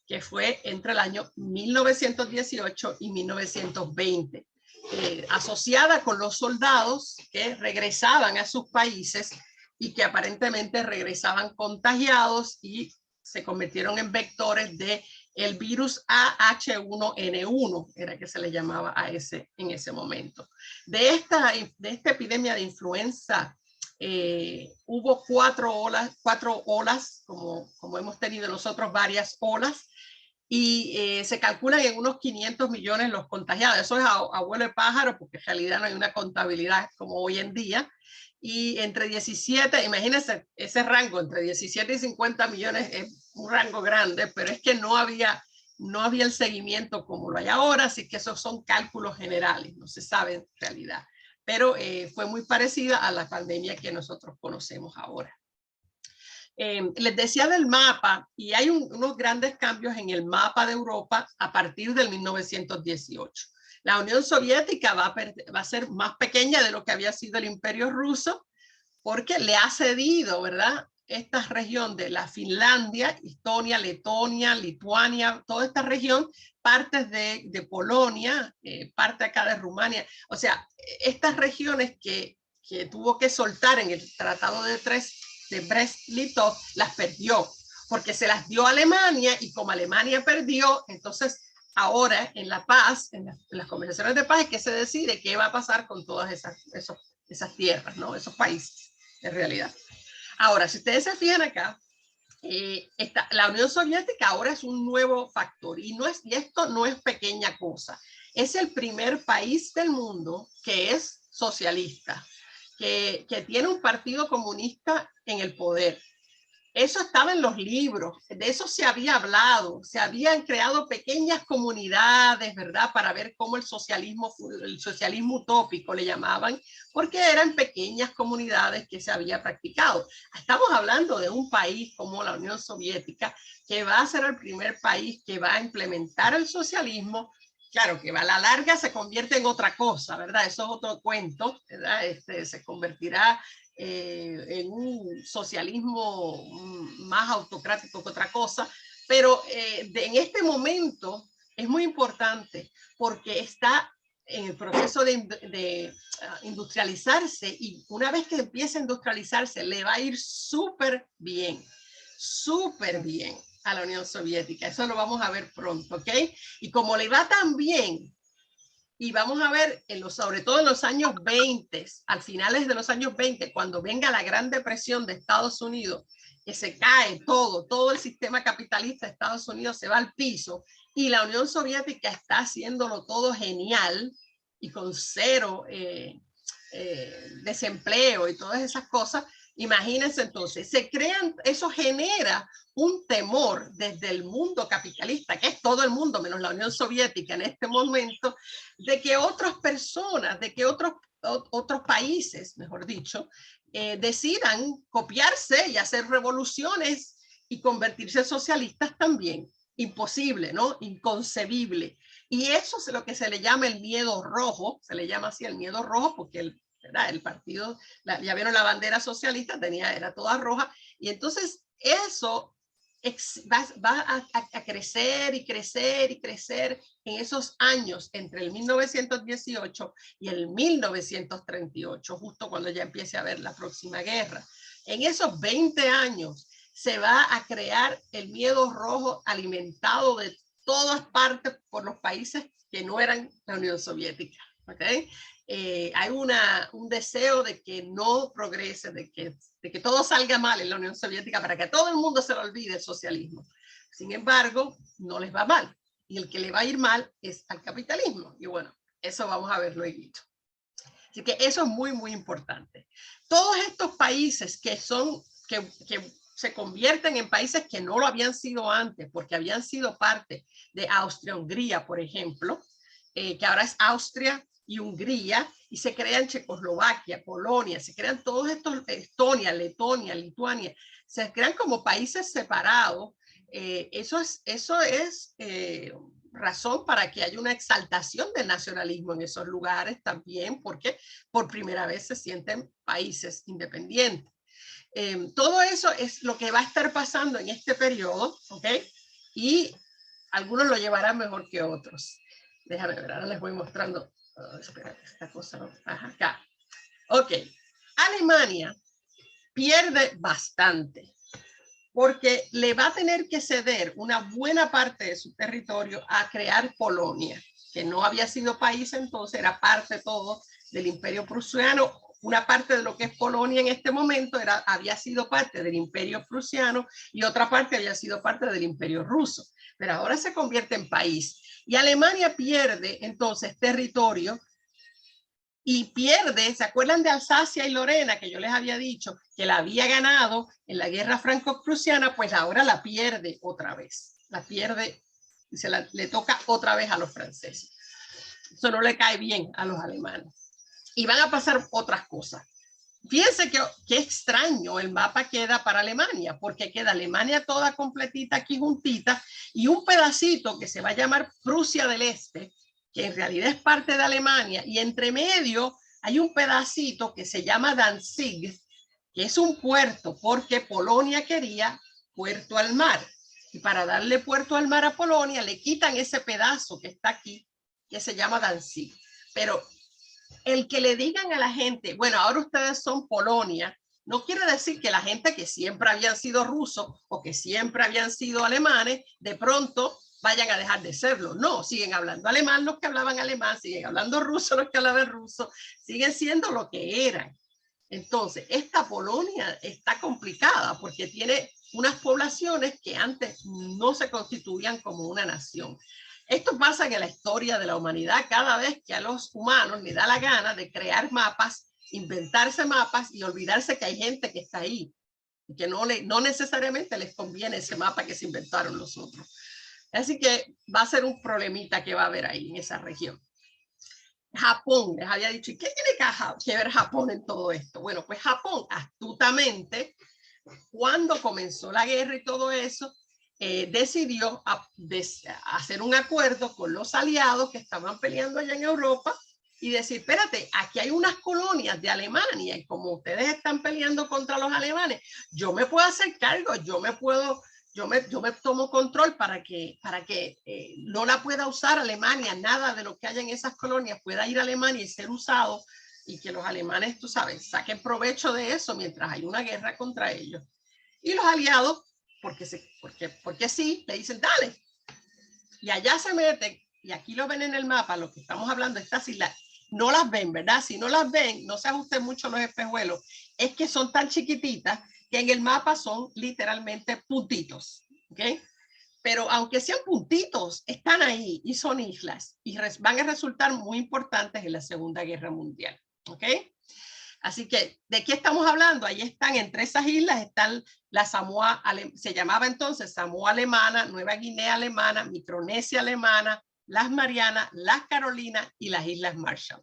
que fue entre el año 1918 y 1920, asociada con los soldados que regresaban a sus países y que aparentemente regresaban contagiados y se convirtieron en vectores de el virus AH1N1, era que se le llamaba a ese en ese momento. De esta epidemia de influenza hubo cuatro olas como hemos tenido nosotros varias olas, y se calculan en unos 500 millones los contagiados. Eso es abuelo de pájaro, porque en realidad no hay una contabilidad como hoy en día. Y entre 17, imagínense ese rango, entre 17 y 50 millones es un rango grande, pero es que no había el seguimiento como lo hay ahora, así que esos son cálculos generales, no se sabe en realidad. Pero fue muy parecida a la pandemia que nosotros conocemos ahora. Les decía del mapa, y hay unos grandes cambios en el mapa de Europa a partir del 1918. La Unión Soviética va a ser más pequeña de lo que había sido el Imperio Ruso, porque le ha cedido, ¿verdad?, esta región de la Finlandia, Estonia, Letonia, Lituania, toda esta región, partes de Polonia, parte acá de Rumania. O sea, estas regiones que tuvo que soltar en el Tratado de Brest-Litov, las perdió, porque se las dio a Alemania, y como Alemania perdió, entonces ahora en la paz, en las conversaciones de paz, es que se decide qué va a pasar con todas esas tierras, ¿no? Esos países, en realidad. Ahora, si ustedes se fijan acá, la Unión Soviética ahora es un nuevo factor, y esto no es pequeña cosa. Es el primer país del mundo que es socialista, que tiene un partido comunista en el poder. Eso estaba en los libros, de eso se había hablado, se habían creado pequeñas comunidades, ¿verdad?, para ver cómo el socialismo utópico le llamaban, porque eran pequeñas comunidades que se había practicado. Estamos hablando de un país como la Unión Soviética, que va a ser el primer país que va a implementar el socialismo, claro que a la larga se convierte en otra cosa, ¿verdad? Eso es otro cuento, ¿verdad? Se convertirá en un socialismo más autocrático que otra cosa, pero en este momento es muy importante porque está en el proceso de industrializarse, y una vez que empiece a industrializarse le va a ir súper bien a la Unión Soviética. Eso lo vamos a ver pronto, ¿ok? Y como le va tan bien, y vamos a ver, sobre todo en los años 20, al finales de los años 20, cuando venga la Gran Depresión de Estados Unidos, que se cae todo el sistema capitalista de Estados Unidos se va al piso, y la Unión Soviética está haciéndolo todo genial y con cero desempleo y todas esas cosas. Imagínense entonces, eso genera un temor desde el mundo capitalista, que es todo el mundo menos la Unión Soviética en este momento, de que otras personas, de que otros países, mejor dicho, decidan copiarse y hacer revoluciones y convertirse en socialistas también. Imposible, ¿no? Inconcebible. Y eso es lo que se le llama el miedo rojo, se le llama así el miedo rojo porque el partido, ya vieron la bandera socialista, era toda roja, y entonces eso va a crecer y crecer y crecer en esos años entre el 1918 y el 1938, justo cuando ya empiece a haber la próxima guerra. En esos 20 años se va a crear el miedo rojo alimentado de todas partes por los países que no eran la Unión Soviética. ¿Okay? Hay un deseo de que no progrese, de que todo salga mal en la Unión Soviética para que a todo el mundo se le olvide el socialismo. Sin embargo, no les va mal. Y el que le va a ir mal es al capitalismo. Y bueno, eso vamos a verlo luego. Así que eso es muy, muy importante. Todos estos países que se convierten en países que no lo habían sido antes, porque habían sido parte de Austria-Hungría, por ejemplo, que ahora es Austria y Hungría, y se crean Checoslovaquia, Polonia, se crean todos estos, Estonia, Letonia, Lituania, se crean como países separados. Eso es razón para que haya una exaltación del nacionalismo en esos lugares también, porque por primera vez se sienten países independientes. Todo eso es lo que va a estar pasando en este periodo, ¿ok? Y algunos lo llevarán mejor que otros. Déjame ver, ahora les voy mostrando. Espérate, esta cosa no. Ajá, acá. Ok. Alemania pierde bastante porque le va a tener que ceder una buena parte de su territorio a crear Polonia, que no había sido país entonces, era parte todo del Imperio Prusiano. Una parte de lo que es Polonia en este momento había sido parte del Imperio Prusiano y otra parte había sido parte del Imperio Ruso, pero ahora se convierte en país. Y Alemania pierde entonces territorio y pierde, ¿se acuerdan de Alsacia y Lorena que yo les había dicho que la había ganado en la guerra franco-prusiana? Pues ahora la pierde otra vez, la pierde y le toca otra vez a los franceses. Eso no le cae bien a los alemanes. Y van a pasar otras cosas. Fíjense qué extraño el mapa queda para Alemania, porque queda Alemania toda completita aquí juntita y un pedacito que se va a llamar Prusia del Este, que en realidad es parte de Alemania, y entre medio hay un pedacito que se llama Danzig, que es un puerto, porque Polonia quería puerto al mar. Y para darle puerto al mar a Polonia, le quitan ese pedazo que está aquí, que se llama Danzig. Pero el que le digan a la gente, bueno, ahora ustedes son Polonia, no quiere decir que la gente que siempre habían sido rusos o que siempre habían sido alemanes, de pronto vayan a dejar de serlo. No, siguen hablando alemán los que hablaban alemán, siguen hablando ruso los que hablaban ruso, siguen siendo lo que eran. Entonces, esta Polonia está complicada porque tiene unas poblaciones que antes no se constituían como una nación. Esto pasa en la historia de la humanidad cada vez que a los humanos les da la gana de crear mapas, inventarse mapas y olvidarse que hay gente que está ahí y que no necesariamente les conviene ese mapa que se inventaron los otros. Así que va a ser un problemita que va a haber ahí en esa región. Japón, les había dicho, ¿y qué tiene que ver Japón en todo esto? Bueno, pues Japón astutamente, cuando comenzó la guerra y todo eso, decidió hacer un acuerdo con los aliados que estaban peleando allá en Europa y decir, espérate, aquí hay unas colonias de Alemania y como ustedes están peleando contra los alemanes, yo me puedo hacer cargo, yo me tomo control para que no la pueda usar Alemania, nada de lo que haya en esas colonias pueda ir a Alemania y ser usado y que los alemanes, tú sabes, saquen provecho de eso mientras hay una guerra contra ellos. Y los aliados, porque sí, le dicen, dale. Y allá se meten, y aquí lo ven en el mapa, lo que estamos hablando, estas islas, no las ven, ¿verdad? Si no las ven, no se ajusten mucho los espejuelos, es que son tan chiquititas que en el mapa son literalmente puntitos, ¿ok? Pero aunque sean puntitos, están ahí y son islas y van a resultar muy importantes en la Segunda Guerra Mundial, ¿ok? Así que, ¿de qué estamos hablando? Ahí están, entre esas islas están la Samoa, se llamaba entonces Samoa Alemana, Nueva Guinea Alemana, Micronesia Alemana, las Marianas, las Carolinas y las Islas Marshall.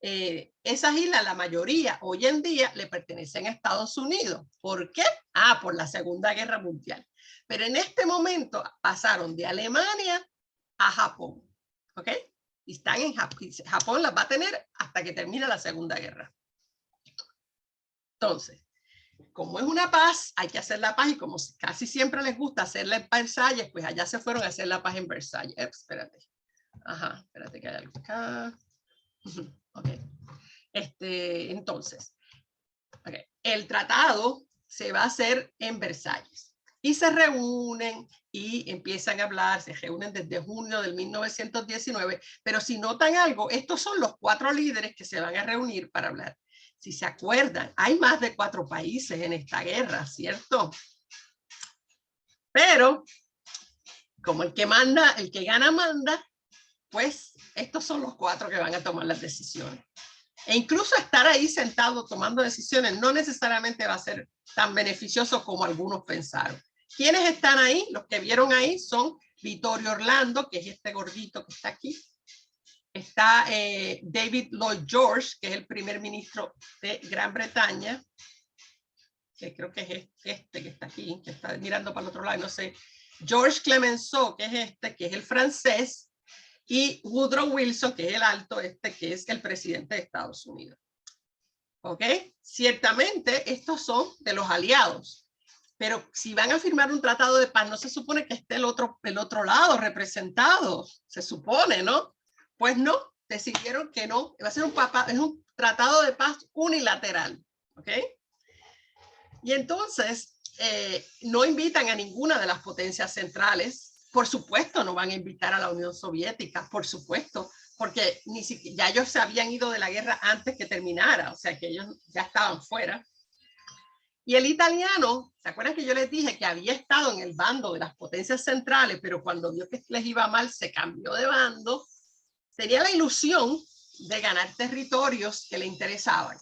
Esas islas, la mayoría, hoy en día, le pertenecen a Estados Unidos. ¿Por qué? Por la Segunda Guerra Mundial. Pero en este momento pasaron de Alemania a Japón, ¿ok? Y están en Japón. Japón las va a tener hasta que termine la Segunda Guerra. Entonces, como es una paz, hay que hacer la paz y como casi siempre les gusta hacerla en Versalles, pues allá se fueron a hacer la paz en Versalles. Espérate. Espérate que hay algo acá. Ok. Entonces, okay. El tratado se va a hacer en Versalles y se reúnen y empiezan a hablar, se reúnen desde junio del 1919, pero si notan algo, estos son los 4 líderes que se van a reunir para hablar. Si se acuerdan, hay más de 4 países en esta guerra, ¿cierto? Pero, como el que manda, el que gana manda, pues estos son los 4 que van a tomar las decisiones. E incluso estar ahí sentado tomando decisiones no necesariamente va a ser tan beneficioso como algunos pensaron. ¿Quiénes están ahí? Los que vieron ahí son Vittorio Orlando, que es este gordito que está aquí. Está David Lloyd George, que es el primer ministro de Gran Bretaña, que creo que es este que está aquí, que está mirando para el otro lado, no sé. George Clemenceau, que es el francés, y Woodrow Wilson, que es el alto que es el presidente de Estados Unidos. ¿Ok? Ciertamente estos son de los aliados, pero si van a firmar un tratado de paz, no se supone que esté el otro lado representado, se supone, ¿no? Pues no, decidieron que no, va a ser es un tratado de paz unilateral, ¿ok? Y entonces no invitan a ninguna de las potencias centrales, por supuesto no van a invitar a la Unión Soviética, por supuesto, porque ni siquiera, ya ellos se habían ido de la guerra antes que terminara, o sea que ellos ya estaban fuera. Y el italiano, ¿se acuerdan que yo les dije que había estado en el bando de las potencias centrales, pero cuando vio que les iba mal se cambió de bando? Tenía la ilusión de ganar territorios que le interesaban,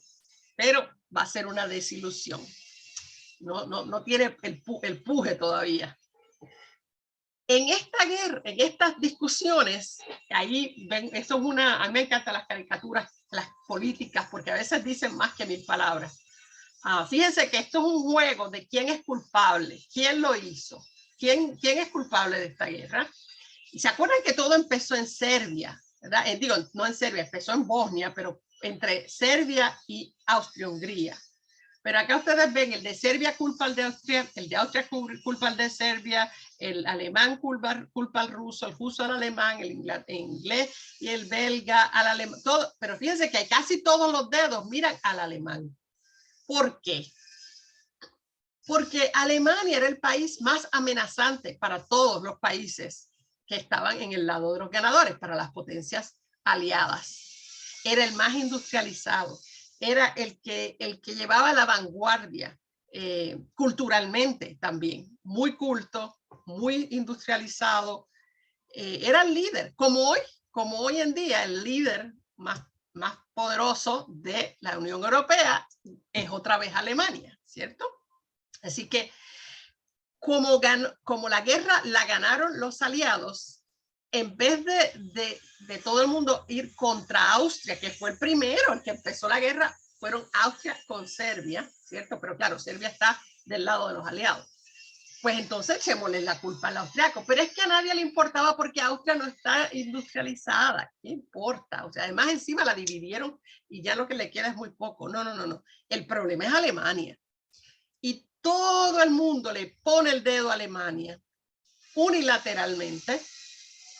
pero va a ser una desilusión. No tiene el puje todavía. En esta guerra, en estas discusiones, ahí ven, eso es a mí me encantan las caricaturas, las políticas, porque a veces dicen más que 1000 palabras. Fíjense que esto es un juego de quién es culpable, quién lo hizo, quién es culpable de esta guerra. Y se acuerdan que todo empezó en Serbia, ¿verdad? Digo, no en Serbia, empezó en Bosnia, pero entre Serbia y Austria-Hungría. Pero acá ustedes ven, el de Serbia culpa al de Austria, el de Austria culpa al de Serbia, el alemán culpa al ruso, el ruso al alemán, el inglés y el belga al alemán. Todo, pero fíjense que casi todos los dedos miran al alemán. ¿Por qué? Porque Alemania era el país más amenazante para todos los países que estaban en el lado de los ganadores, para las potencias aliadas. Era el más industrializado, era el que llevaba la vanguardia culturalmente también, muy culto, muy industrializado, era el líder, como hoy en día el líder más poderoso de la Unión Europea es otra vez Alemania, ¿cierto? Así que como la guerra la ganaron los aliados, en vez de todo el mundo ir contra Austria, que fue el primero, el que empezó la guerra, fueron Austria con Serbia, ¿cierto? Pero claro, Serbia está del lado de los aliados. pues entonces echémosle la culpa al austriaco. Pero es que a nadie le importaba porque Austria no está industrializada. ¿Qué importa? O sea, además encima la dividieron y ya lo que le queda es muy poco. No, no, no, no. El problema es Alemania. Y todo el mundo le pone el dedo a Alemania unilateralmente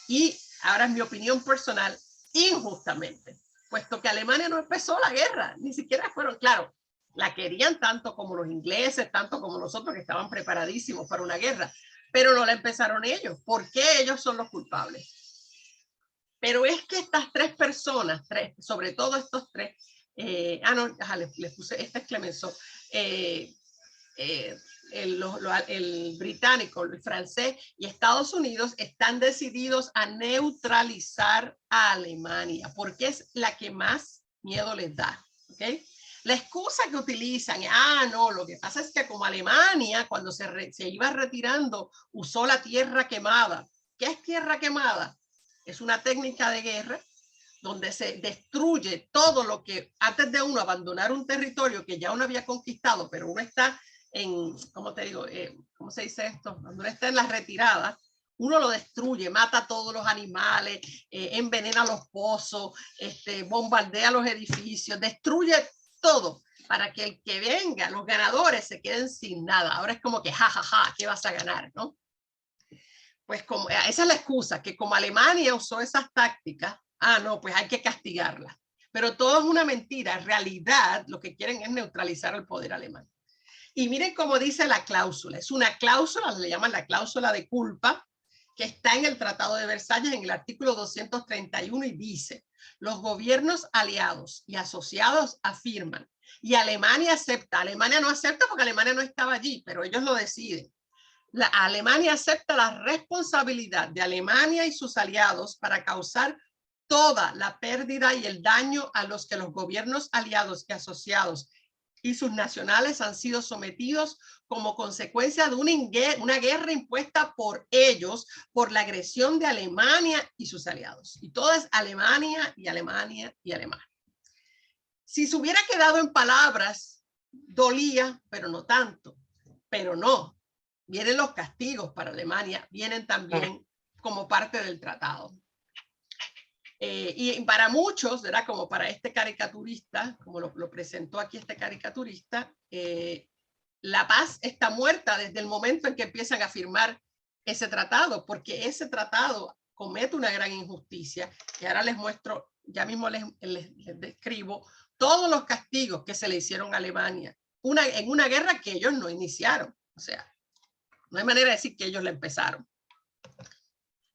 y, ahora es mi opinión personal, injustamente, puesto que Alemania no empezó la guerra, ni siquiera fueron, claro, la querían tanto como los ingleses, tanto como nosotros que estaban preparadísimos para una guerra, pero no la empezaron ellos. ¿Por qué ellos son los culpables? Pero es que estas tres personas, sobre todo estos tres, les puse, este es Clemenceau, el británico, el francés y Estados Unidos están decididos a neutralizar a Alemania porque es la que más miedo les da. ¿Okay? La excusa que utilizan, no, lo que pasa es que como Alemania cuando se iba retirando usó la tierra quemada. ¿Qué es tierra quemada? Es una técnica de guerra donde se destruye todo lo que antes de uno abandonar un territorio que ya uno había conquistado, pero uno está en, ¿cómo te digo? ¿Cómo se dice esto? Cuando uno está en la retirada, uno lo destruye, mata a todos los animales, envenena los pozos, bombardea los edificios, destruye todo para que el que venga, los ganadores se queden sin nada. Ahora es como que, jajaja, ¿qué vas a ganar? ¿No? Pues como, esa es la excusa, que como Alemania usó esas tácticas, no, pues hay que castigarla. Pero todo es una mentira. En realidad, lo que quieren es neutralizar el poder alemán. Y miren cómo dice la cláusula. Es una cláusula, le llaman la cláusula de culpa, que está en el Tratado de Versalles en el artículo 231 y dice, los gobiernos aliados y asociados afirman, y Alemania acepta. Alemania no acepta porque Alemania no estaba allí, pero ellos lo deciden. Alemania acepta la responsabilidad de Alemania y sus aliados para causar toda la pérdida y el daño a los que los gobiernos aliados y asociados y sus nacionales han sido sometidos como consecuencia de una guerra impuesta por ellos, por la agresión de Alemania y sus aliados. Y todo es Alemania y Alemania y Alemania. Si se hubiera quedado en palabras, dolía, pero no tanto. Pero no. Vienen los castigos para Alemania, vienen también como parte del tratado. Y para muchos, ¿verdad? Como para este caricaturista, como lo presentó aquí este caricaturista, la paz está muerta desde el momento en que empiezan a firmar ese tratado, porque ese tratado comete una gran injusticia. Y ahora les muestro, ya mismo les describo todos los castigos que se le hicieron a Alemania en una guerra que ellos no iniciaron. O sea, no hay manera de decir que ellos la empezaron.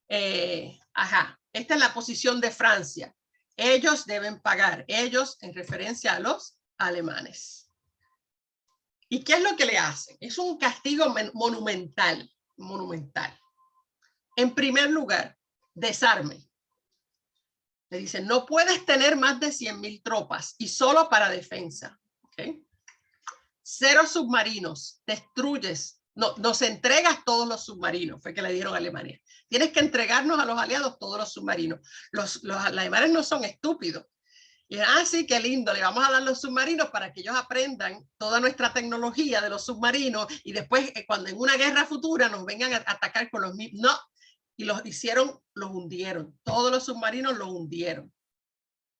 Esta es la posición de Francia. Ellos deben pagar, ellos en referencia a los alemanes. ¿Y qué es lo que le hacen? Es un castigo monumental, monumental. En primer lugar, desarme. Le dicen, no puedes tener más de 100,000 tropas y solo para defensa. ¿Okay? 0 submarinos, destruyes. No, nos entregas todos los submarinos, fue que le dieron a Alemania. Tienes que entregarnos a los aliados todos los submarinos. Los alemanes no son estúpidos. Y sí, qué lindo, le vamos a dar los submarinos para que ellos aprendan toda nuestra tecnología de los submarinos y después cuando en una guerra futura nos vengan a atacar con los mismos. No, y los hicieron, los hundieron. Todos los submarinos los hundieron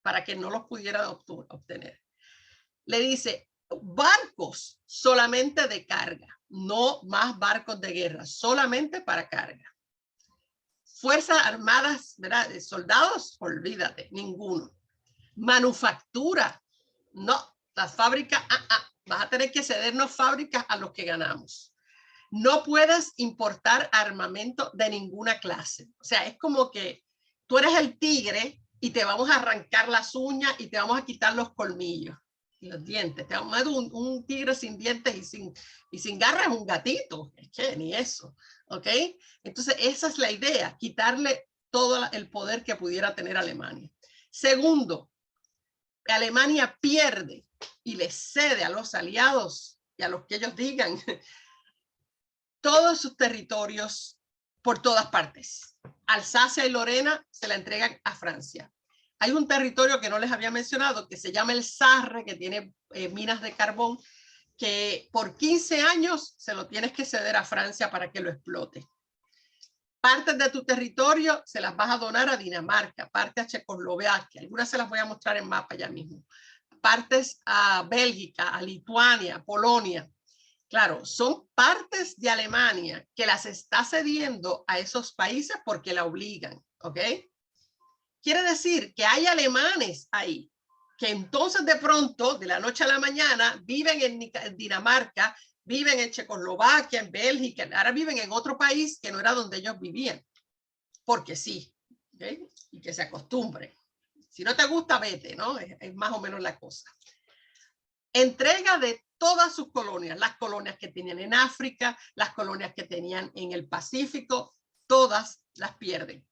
para que no los pudieran obtener. Le dice, barcos solamente de carga, no más barcos de guerra, solamente para carga. Fuerzas armadas, ¿verdad? De soldados, olvídate, ninguno. Manufactura, no, las fábricas, vas a tener que cedernos fábricas a los que ganamos. No puedes importar armamento de ninguna clase. O sea, es como que tú eres el tigre y te vamos a arrancar las uñas y te vamos a quitar los colmillos. Los dientes, te vamos a dar un tigre sin dientes y sin garras, un gatito, es que ni eso, ¿ok? Entonces esa es la idea, quitarle todo el poder que pudiera tener Alemania. Segundo, Alemania pierde y le cede a los aliados y a los que ellos digan todos sus territorios por todas partes. Alsacia y Lorena se la entregan a Francia. Hay un territorio que no les había mencionado que se llama el Sarre, que tiene minas de carbón, que por 15 años se lo tienes que ceder a Francia para que lo explote. Partes de tu territorio se las vas a donar a Dinamarca, partes a Checoslovaquia, algunas se las voy a mostrar en mapa ya mismo, partes a Bélgica, a Lituania, Polonia. Claro, son partes de Alemania que las está cediendo a esos países porque la obligan, ¿ok? Quiere decir que hay alemanes ahí que entonces de pronto, de la noche a la mañana, viven en Dinamarca, viven en Checoslovaquia, en Bélgica, ahora viven en otro país que no era donde ellos vivían, porque sí, ¿okay? Y que se acostumbren. Si no te gusta, vete, ¿no? Es más o menos la cosa. Entrega de todas sus colonias, las colonias que tenían en África, las colonias que tenían en el Pacífico, todas las pierden,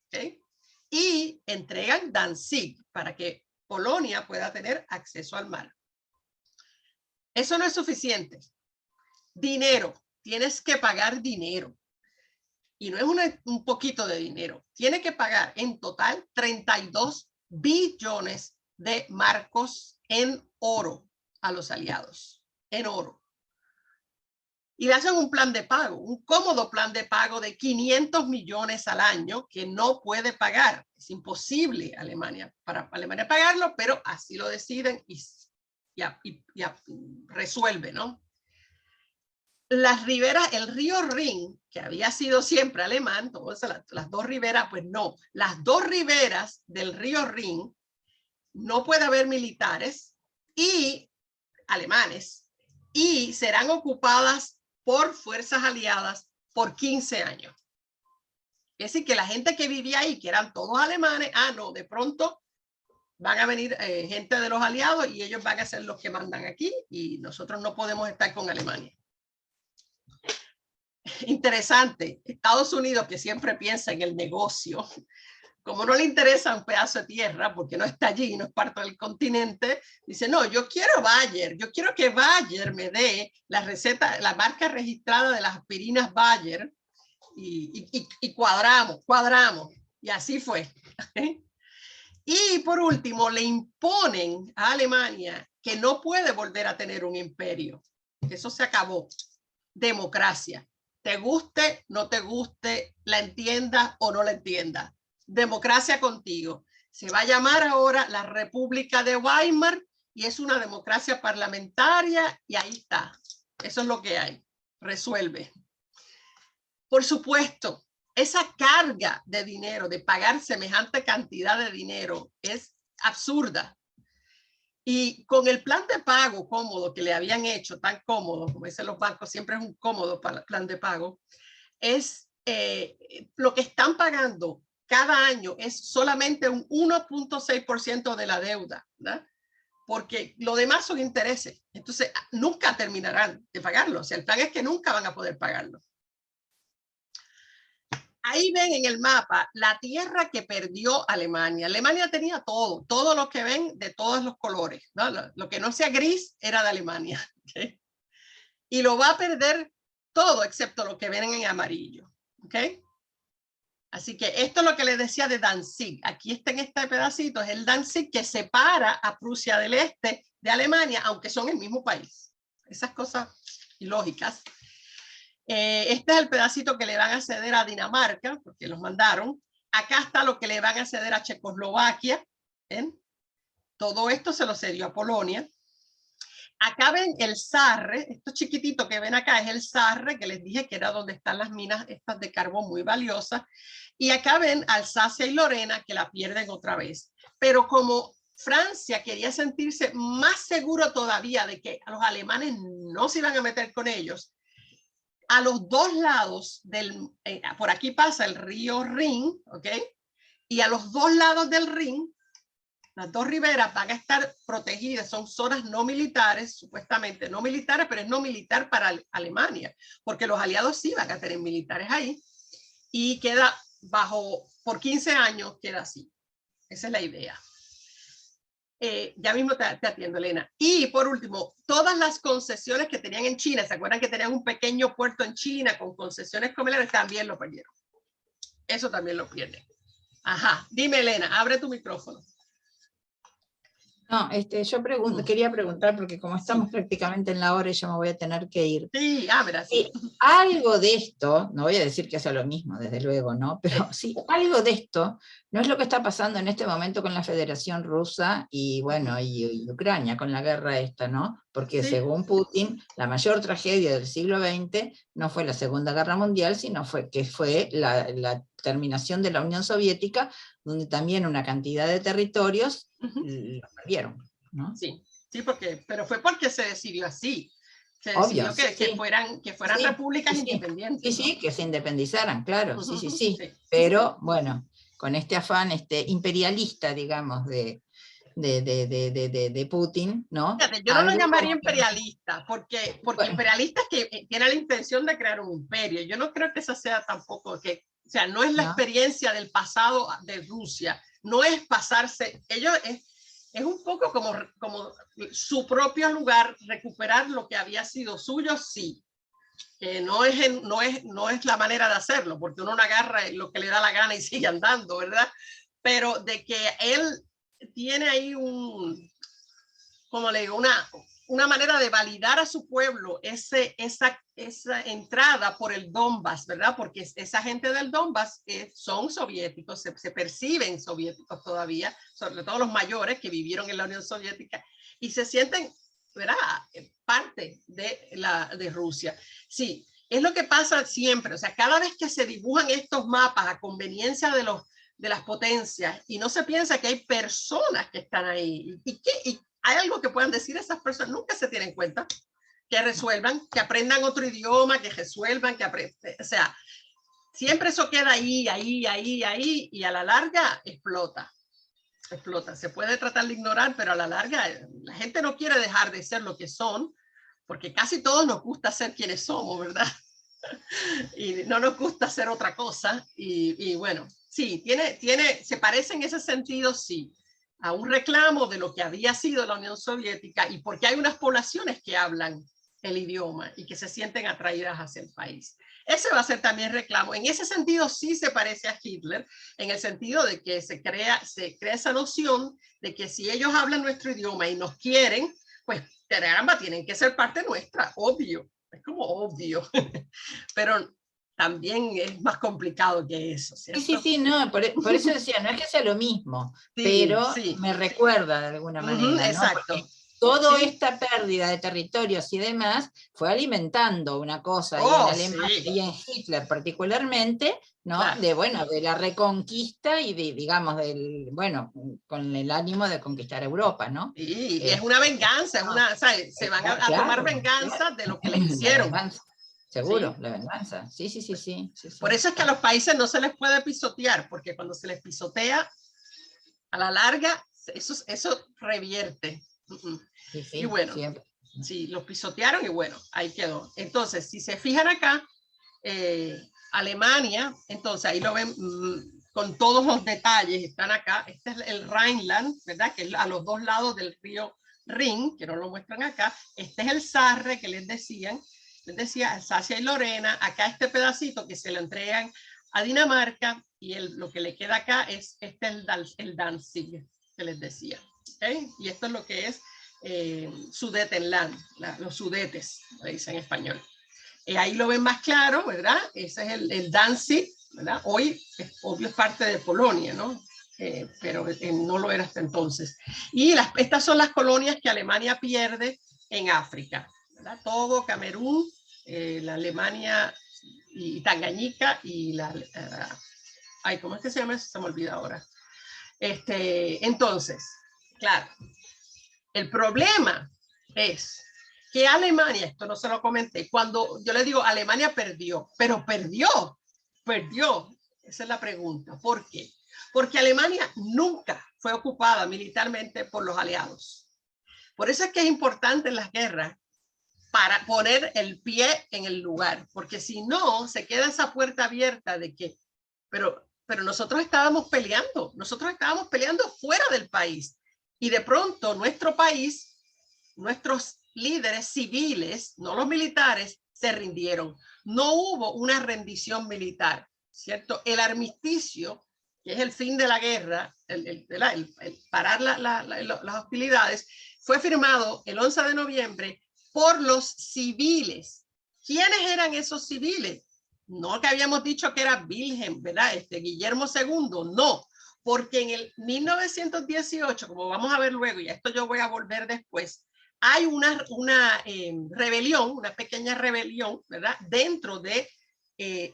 ¿okay? Y entregan Danzig para que Polonia pueda tener acceso al mar. Eso no es suficiente. Dinero, tienes que pagar dinero. Y no es un poquito de dinero. Tiene que pagar en total 32 billones de marcos en oro a los aliados, en oro. Y le hacen un plan de pago, un cómodo plan de pago de 500 millones al año que no puede pagar. Es imposible para Alemania pagarlo, pero así lo deciden y resuelve, ¿no? Las riberas, el río Rin, que había sido siempre alemán, las dos riberas, pues no. Las dos riberas del río Rin no puede haber militares y alemanes y serán ocupadas por fuerzas aliadas por 15 años. Es decir, que la gente que vivía ahí, que eran todos alemanes, no, de pronto van a venir gente de los aliados y ellos van a ser los que mandan aquí y nosotros no podemos estar con Alemania. Interesante, Estados Unidos, que siempre piensa en el negocio, como no le interesa un pedazo de tierra porque no está allí, no es parte del continente, dice, no, yo quiero Bayer, yo quiero que Bayer me dé la receta, la marca registrada de las aspirinas Bayer y cuadramos. Y así fue. Y por último, le imponen a Alemania que no puede volver a tener un imperio. Eso se acabó. Democracia. Te guste, no te guste, la entienda o no la entienda. Democracia contigo. Se va a llamar ahora la República de Weimar y es una democracia parlamentaria y ahí está. Eso es lo que hay. Resuelve. Por supuesto, esa carga de dinero, de pagar semejante cantidad de dinero, es absurda. Y con el plan de pago cómodo que le habían hecho, tan cómodo, como dicen los bancos, siempre es un cómodo plan de pago, es lo que están pagando cada año es solamente un 1.6% de la deuda, ¿verdad? Porque lo demás son intereses. Entonces, nunca terminarán de pagarlo. O sea, el plan es que nunca van a poder pagarlo. Ahí ven en el mapa la tierra que perdió Alemania. Alemania tenía todo lo que ven de todos los colores, ¿no? Lo que no sea gris era de Alemania. ¿Okay? Y lo va a perder todo excepto lo que ven en amarillo. ¿Okay? Así que esto es lo que les decía de Danzig. Aquí está en este pedacito, es el Danzig que separa a Prusia del Este de Alemania, aunque son el mismo país. Esas cosas ilógicas. Este es el pedacito que le van a ceder a Dinamarca, porque los mandaron. Acá está lo que le van a ceder a Checoslovaquia. ¿Ven? Todo esto se lo cedió a Polonia. Acá ven el Sarre, esto chiquitito que ven acá es el Sarre, que les dije que era donde están las minas estas de carbón muy valiosas. Y acá ven Alsacia y Lorena, que la pierden otra vez. Pero como Francia quería sentirse más seguro todavía de que los alemanes no se iban a meter con ellos, a los dos lados por aquí pasa el río Rin, ¿ok? Y a los dos lados del Rin, las dos riberas van a estar protegidas, son zonas no militares, supuestamente no militares, pero es no militar para Alemania, porque los aliados sí van a tener militares ahí, y queda por 15 años queda así. Esa es la idea. Ya mismo te atiendo, Elena. Y por último, todas las concesiones que tenían en China, ¿se acuerdan que tenían un pequeño puerto en China con concesiones comerciales? También lo perdieron. Eso también lo pierden. Ajá, dime, Elena, abre tu micrófono. No, yo quería preguntar, porque como estamos prácticamente en la hora y yo me voy a tener que ir. Sí, verás. Si algo de esto, no voy a decir que sea lo mismo, desde luego, ¿no? Pero si algo de esto no es lo que está pasando en este momento con la Federación Rusa y, bueno, y Ucrania, con la guerra esta, ¿no? Porque Sí. según Putin, la mayor tragedia del siglo XX no fue la Segunda Guerra Mundial, sino que fue la terminación de la Unión Soviética, donde también una cantidad de territorios lo perdieron, ¿no? Sí, sí, pero fue porque se decidió así. Se Obvio, decidió que fueran sí, repúblicas sí, independientes. sí, que se independizaran, claro, sí, sí, sí. Sí. Pero bueno, con este afán imperialista, digamos, de Putin, ¿no? Fíjate, yo no lo llamaría imperialista, porque imperialista es que tiene la intención de crear un imperio. Yo no creo que esa sea tampoco, o sea, no es la experiencia del pasado de Rusia, no es pasarse, ellos es un poco como su propio lugar, recuperar lo que había sido suyo, sí. Que no es la manera de hacerlo, porque uno no agarra lo que le da la gana y sigue andando, ¿verdad? Pero de que él tiene ahí como le digo, una manera de validar a su pueblo esa entrada por el Donbass, ¿verdad? Porque esa gente del Donbass son soviéticos, se perciben soviéticos todavía, sobre todo los mayores que vivieron en la Unión Soviética, y se sienten, ¿verdad?, parte de Rusia. Sí, es lo que pasa siempre, o sea, cada vez que se dibujan estos mapas a conveniencia de las potencias y no se piensa que hay personas que están ahí y hay algo que puedan decir esas personas, nunca se tienen en cuenta, que resuelvan, que aprendan otro idioma, que resuelvan, o sea, siempre eso queda ahí, y a la larga explota. Se puede tratar de ignorar, pero a la larga la gente no quiere dejar de ser lo que son, porque casi todos nos gusta ser quienes somos, ¿verdad? Y no nos gusta hacer otra cosa, y bueno, sí, se parece en ese sentido, sí, a un reclamo de lo que había sido la Unión Soviética, y porque hay unas poblaciones que hablan el idioma y que se sienten atraídas hacia el país. Ese va a ser también reclamo. En ese sentido sí se parece a Hitler, en el sentido de que se crea esa noción de que si ellos hablan nuestro idioma y nos quieren, pues caramba, tienen que ser parte nuestra, obvio. Es como obvio, pero también es más complicado que eso, ¿cierto? Sí, no, por eso decía, no es que sea lo mismo, sí, pero sí, me recuerda de alguna manera, ¿no? Exacto. Porque toda esta pérdida de territorios y demás fue alimentando una cosa, y en Alemania y en Hitler particularmente, ¿no? Claro. De la reconquista y digamos, con el ánimo de conquistar Europa, ¿no? Sí, es una venganza, se van a tomar venganza de lo que les hicieron. Seguro, la venganza. Sí. Por eso es que a los países no se les puede pisotear, porque cuando se les pisotea, a la larga, eso revierte. Y bueno, siempre. Sí, los pisotearon y bueno, ahí quedó. Entonces, si se fijan acá, Alemania, entonces ahí lo ven con todos los detalles, están acá. Este es el Rhineland, ¿verdad? Que es a los dos lados del río Rin, que no lo muestran acá. Este es el Sarre que les decía, Alsacia y Lorena. Acá este pedacito que se lo entregan a Dinamarca, y lo que le queda acá es el Danzig, que les decía. ¿Okay? Y esto es lo que es Sudetenland, los Sudetes, le dicen en español. Ahí lo ven más claro, ¿verdad? Ese es el Danzig, ¿verdad? Hoy obvio es parte de Polonia, ¿no? Pero no lo era hasta entonces. Y estas son las colonias que Alemania pierde en África, ¿verdad? Togo, Camerún, la Alemania y Tanganyika y ¿cómo es que se llama eso? Se me olvida ahora. Entonces, claro, el problema es que Alemania, esto no se lo comenté, cuando yo le digo Alemania perdió, pero perdió. Esa es la pregunta. ¿Por qué? Porque Alemania nunca fue ocupada militarmente por los aliados. Por eso es que es importante en las guerras para poner el pie en el lugar, porque si no, se queda esa puerta abierta de que, pero nosotros estábamos peleando fuera del país, y de pronto nuestro país, nuestros líderes civiles, no los militares, se rindieron. No hubo una rendición militar, ¿cierto? El armisticio, que es el fin de la guerra, parar las hostilidades, fue firmado el 11 de noviembre por los civiles. ¿Quiénes eran esos civiles? No que habíamos dicho que era Wilhelm, ¿verdad? Guillermo II, no, porque en el 1918, como vamos a ver luego, y a esto yo voy a volver después, hay una rebelión, una pequeña rebelión, ¿verdad? Dentro de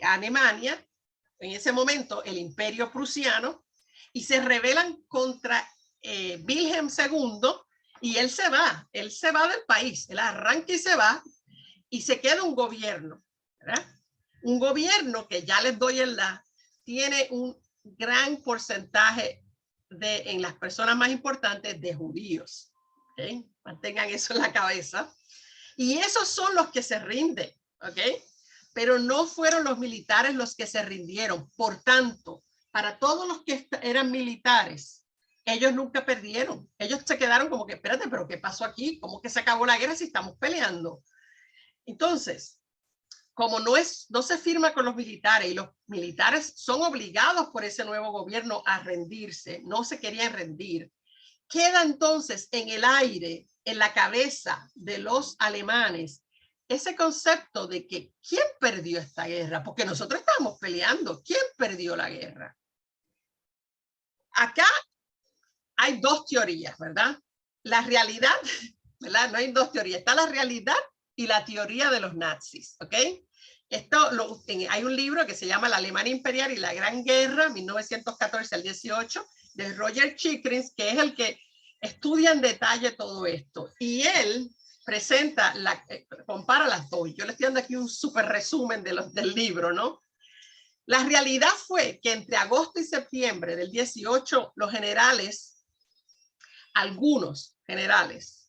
Alemania, en ese momento el Imperio Prusiano, y se rebelan contra Wilhelm II, y él se va del país, él arranca y se va, y se queda un gobierno, ¿verdad? Un gobierno que ya les doy tiene un gran porcentaje en las personas más importantes de judíos. ¿Okay? Mantengan eso en la cabeza. Y esos son los que se rinden, ¿ok? Pero no fueron los militares los que se rindieron. Por tanto, para todos los que eran militares, ellos nunca perdieron. Ellos se quedaron como que, espérate, pero ¿qué pasó aquí? ¿Cómo que se acabó la guerra si estamos peleando? Entonces, como no se firma con los militares y los militares son obligados por ese nuevo gobierno a rendirse, no se querían rendir, queda entonces en el aire, en la cabeza de los alemanes, ese concepto de que ¿quién perdió esta guerra? Porque nosotros estábamos peleando. ¿Quién perdió la guerra? Acá hay dos teorías, ¿verdad? La realidad, ¿verdad? No hay dos teorías. Está la realidad y la teoría de los nazis, ¿ok? Hay un libro que se llama La Alemania Imperial y la Gran Guerra, 1914 al 18, de Roger Chikrin, que es el que estudia en detalle todo esto. Y él presenta, compara las dos. Yo le estoy dando aquí un súper resumen del libro, ¿no? La realidad fue que entre agosto y septiembre del 18, los generales, algunos generales,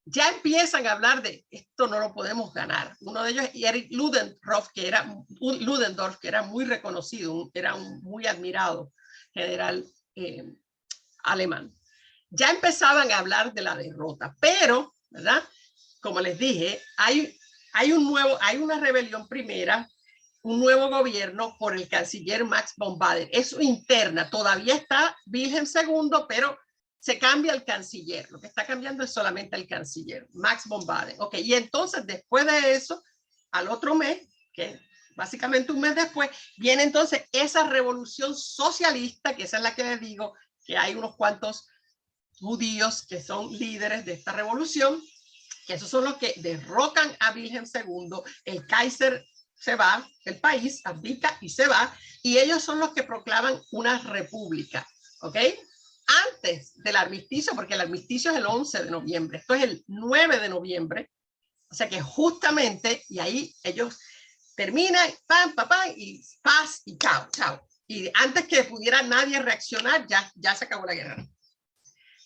ya empiezan a hablar de esto no lo podemos ganar. Uno de ellos es Erich Ludendorff, que era muy reconocido, era un muy admirado general alemán. Ya empezaban a hablar de la derrota, pero, ¿verdad? Como les dije, hay una rebelión primera, un nuevo gobierno por el canciller Max von Baden. Es interna, todavía está Wilhelm II, pero se cambia el canciller. Lo que está cambiando es solamente el canciller, Max von Baden. Ok, y entonces después de eso, al otro mes, que básicamente un mes después, viene entonces esa revolución socialista, que esa es la que les digo, que hay unos cuantos judíos que son líderes de esta revolución, que esos son los que derrocan a Wilhelm II, el Kaiser se va del país, abdica y se va, y ellos son los que proclaman una república, ¿ok? Antes del armisticio, porque el armisticio es el 11 de noviembre, esto es el 9 de noviembre, o sea que justamente, y ahí ellos terminan, pam, pam, pam, y paz, y chao, chao. Y antes que pudiera nadie reaccionar, ya se acabó la guerra.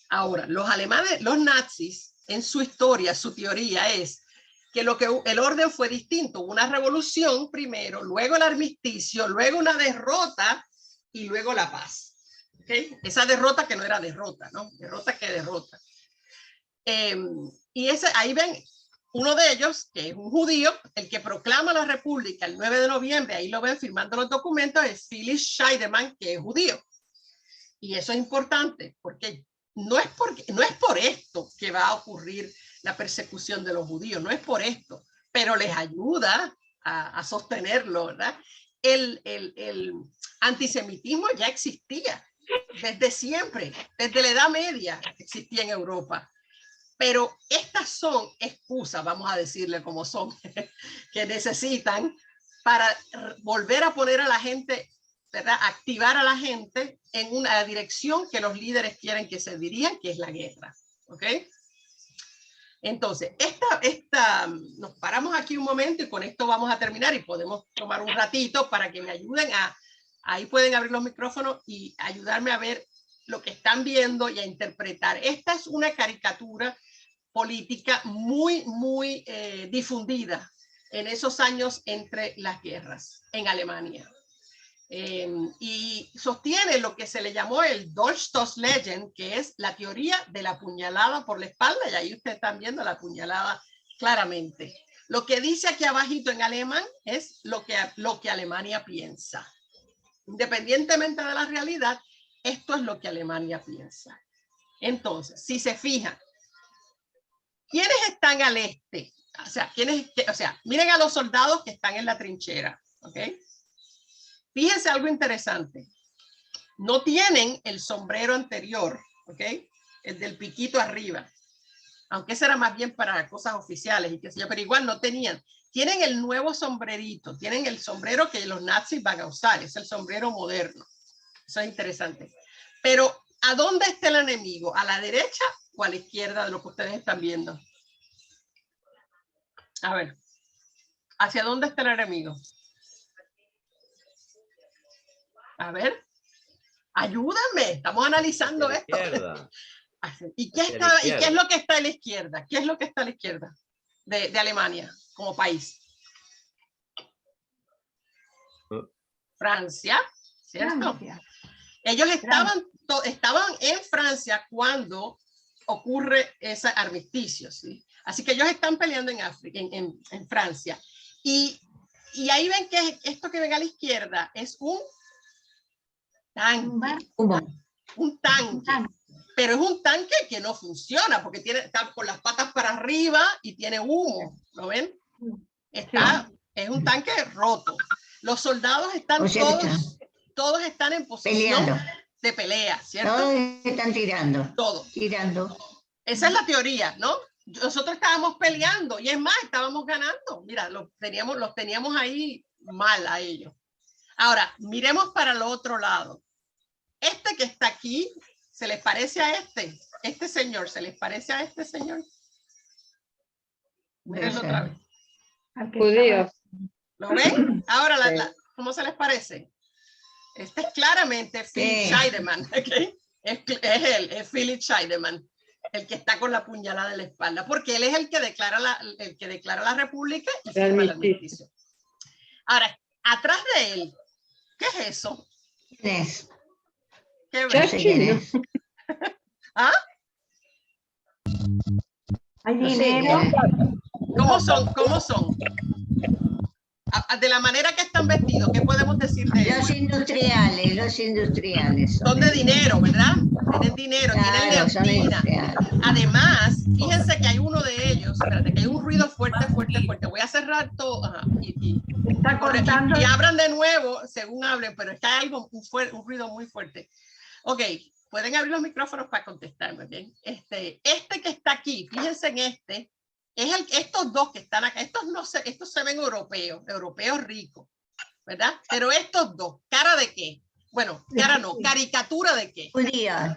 Ahora, los alemanes, los nazis, en su historia, su teoría es que el orden fue distinto. Una revolución primero, luego el armisticio, luego una derrota y luego la paz. ¿Okay? Esa derrota que no era derrota, ¿no? Derrota que derrota. Y ahí ven, uno de ellos, que es un judío, el que proclama la república el 9 de noviembre, ahí lo ven firmando los documentos, es Philipp Scheidemann, que es judío. Y eso es importante, porque no es por esto que va a ocurrir la persecución de los judíos, no es por esto, pero les ayuda a sostenerlo, ¿verdad? El antisemitismo ya existía desde siempre, desde la Edad Media existía en Europa, pero estas son excusas, vamos a decirle como son, que necesitan para volver a poner a la gente, ¿verdad? Activar a la gente en una dirección que los líderes quieren que se dirijan, que es la guerra. ¿Ok? Entonces, nos paramos aquí un momento y con esto vamos a terminar y podemos tomar un ratito para que me ayuden ahí pueden abrir los micrófonos y ayudarme a ver lo que están viendo y a interpretar. Esta es una caricatura política muy, muy difundida en esos años entre las guerras en Alemania. Y sostiene lo que se le llamó el Dolchstoßlegend, que es la teoría de la puñalada por la espalda, y ahí ustedes están viendo la puñalada claramente. Lo que dice aquí abajito en alemán es lo que Alemania piensa. Independientemente de la realidad, esto es lo que Alemania piensa. Entonces, si se fijan, ¿quiénes están al este? O sea, miren a los soldados que están en la trinchera, ¿ok? Fíjense algo interesante. No tienen el sombrero anterior, ¿ok? El del piquito arriba. Aunque ese era más bien para cosas oficiales y qué sé yo, pero igual no tenían. Tienen el nuevo sombrerito, tienen el sombrero que los nazis van a usar, es el sombrero moderno. Eso es interesante. Pero, ¿a dónde está el enemigo? ¿A la derecha o a la izquierda de lo que ustedes están viendo? A ver, ¿hacia dónde está el enemigo? A ver, ayúdame, estamos analizando esto. ¿Y qué es lo que está a la izquierda? ¿Qué es lo que está a la izquierda de Alemania como país? Francia, ¿cierto? Francia. Ellos estaban en Francia cuando ocurre ese armisticio, ¿sí? Así que ellos están peleando en África, en Francia. Y ahí ven que esto que ven a la izquierda es un tanque. Un tanque. Pero es un tanque que no funciona porque está con las patas para arriba y tiene humo. ¿Lo ven? Es un tanque roto. Los soldados están todos están en posición de pelea, ¿cierto? Todos están tirando. Todos. Tirando. Esa es la teoría, ¿no? Nosotros estábamos peleando y es más, estábamos ganando. Mira, los teníamos ahí mal a ellos. Ahora, miremos para el otro lado. Este que está aquí, ¿se les parece a este? Este señor, ¿se les parece a este señor? Mírenlo otra vez. Judíos. ¿Lo ven? Ahora, ¿cómo se les parece? Este es claramente Philipp Scheidemann, ¿okay? Es él, es Philipp Scheidemann, el que está con la puñalada en la espalda, porque él es el que declara la república y firma el armisticio. Ahora, atrás de él, ¿qué es eso? ¿Quién es? ¿Qué ven? ¿Ah? Hay dinero. ¿Cómo son? ¿Cómo son? De la manera que están vestidos, ¿qué podemos decir de ellos? Los industriales. Son de dinero, ¿verdad? Tienen dinero, Claro, tienen leontina. Además, fíjense que hay uno de ellos, espérate, que hay un ruido fuerte. Voy a cerrar todo. Ajá, y abran de nuevo, según hablen, pero es que hay algo, un ruido muy fuerte. Ok, pueden abrir los micrófonos para contestarme, ¿bien? Este que está aquí, fíjense en este. Estos dos que están acá, estos se ven europeos ricos, ¿verdad? Pero estos dos, ¿cara de qué? Bueno, cara no, ¿caricatura de qué? Judíos.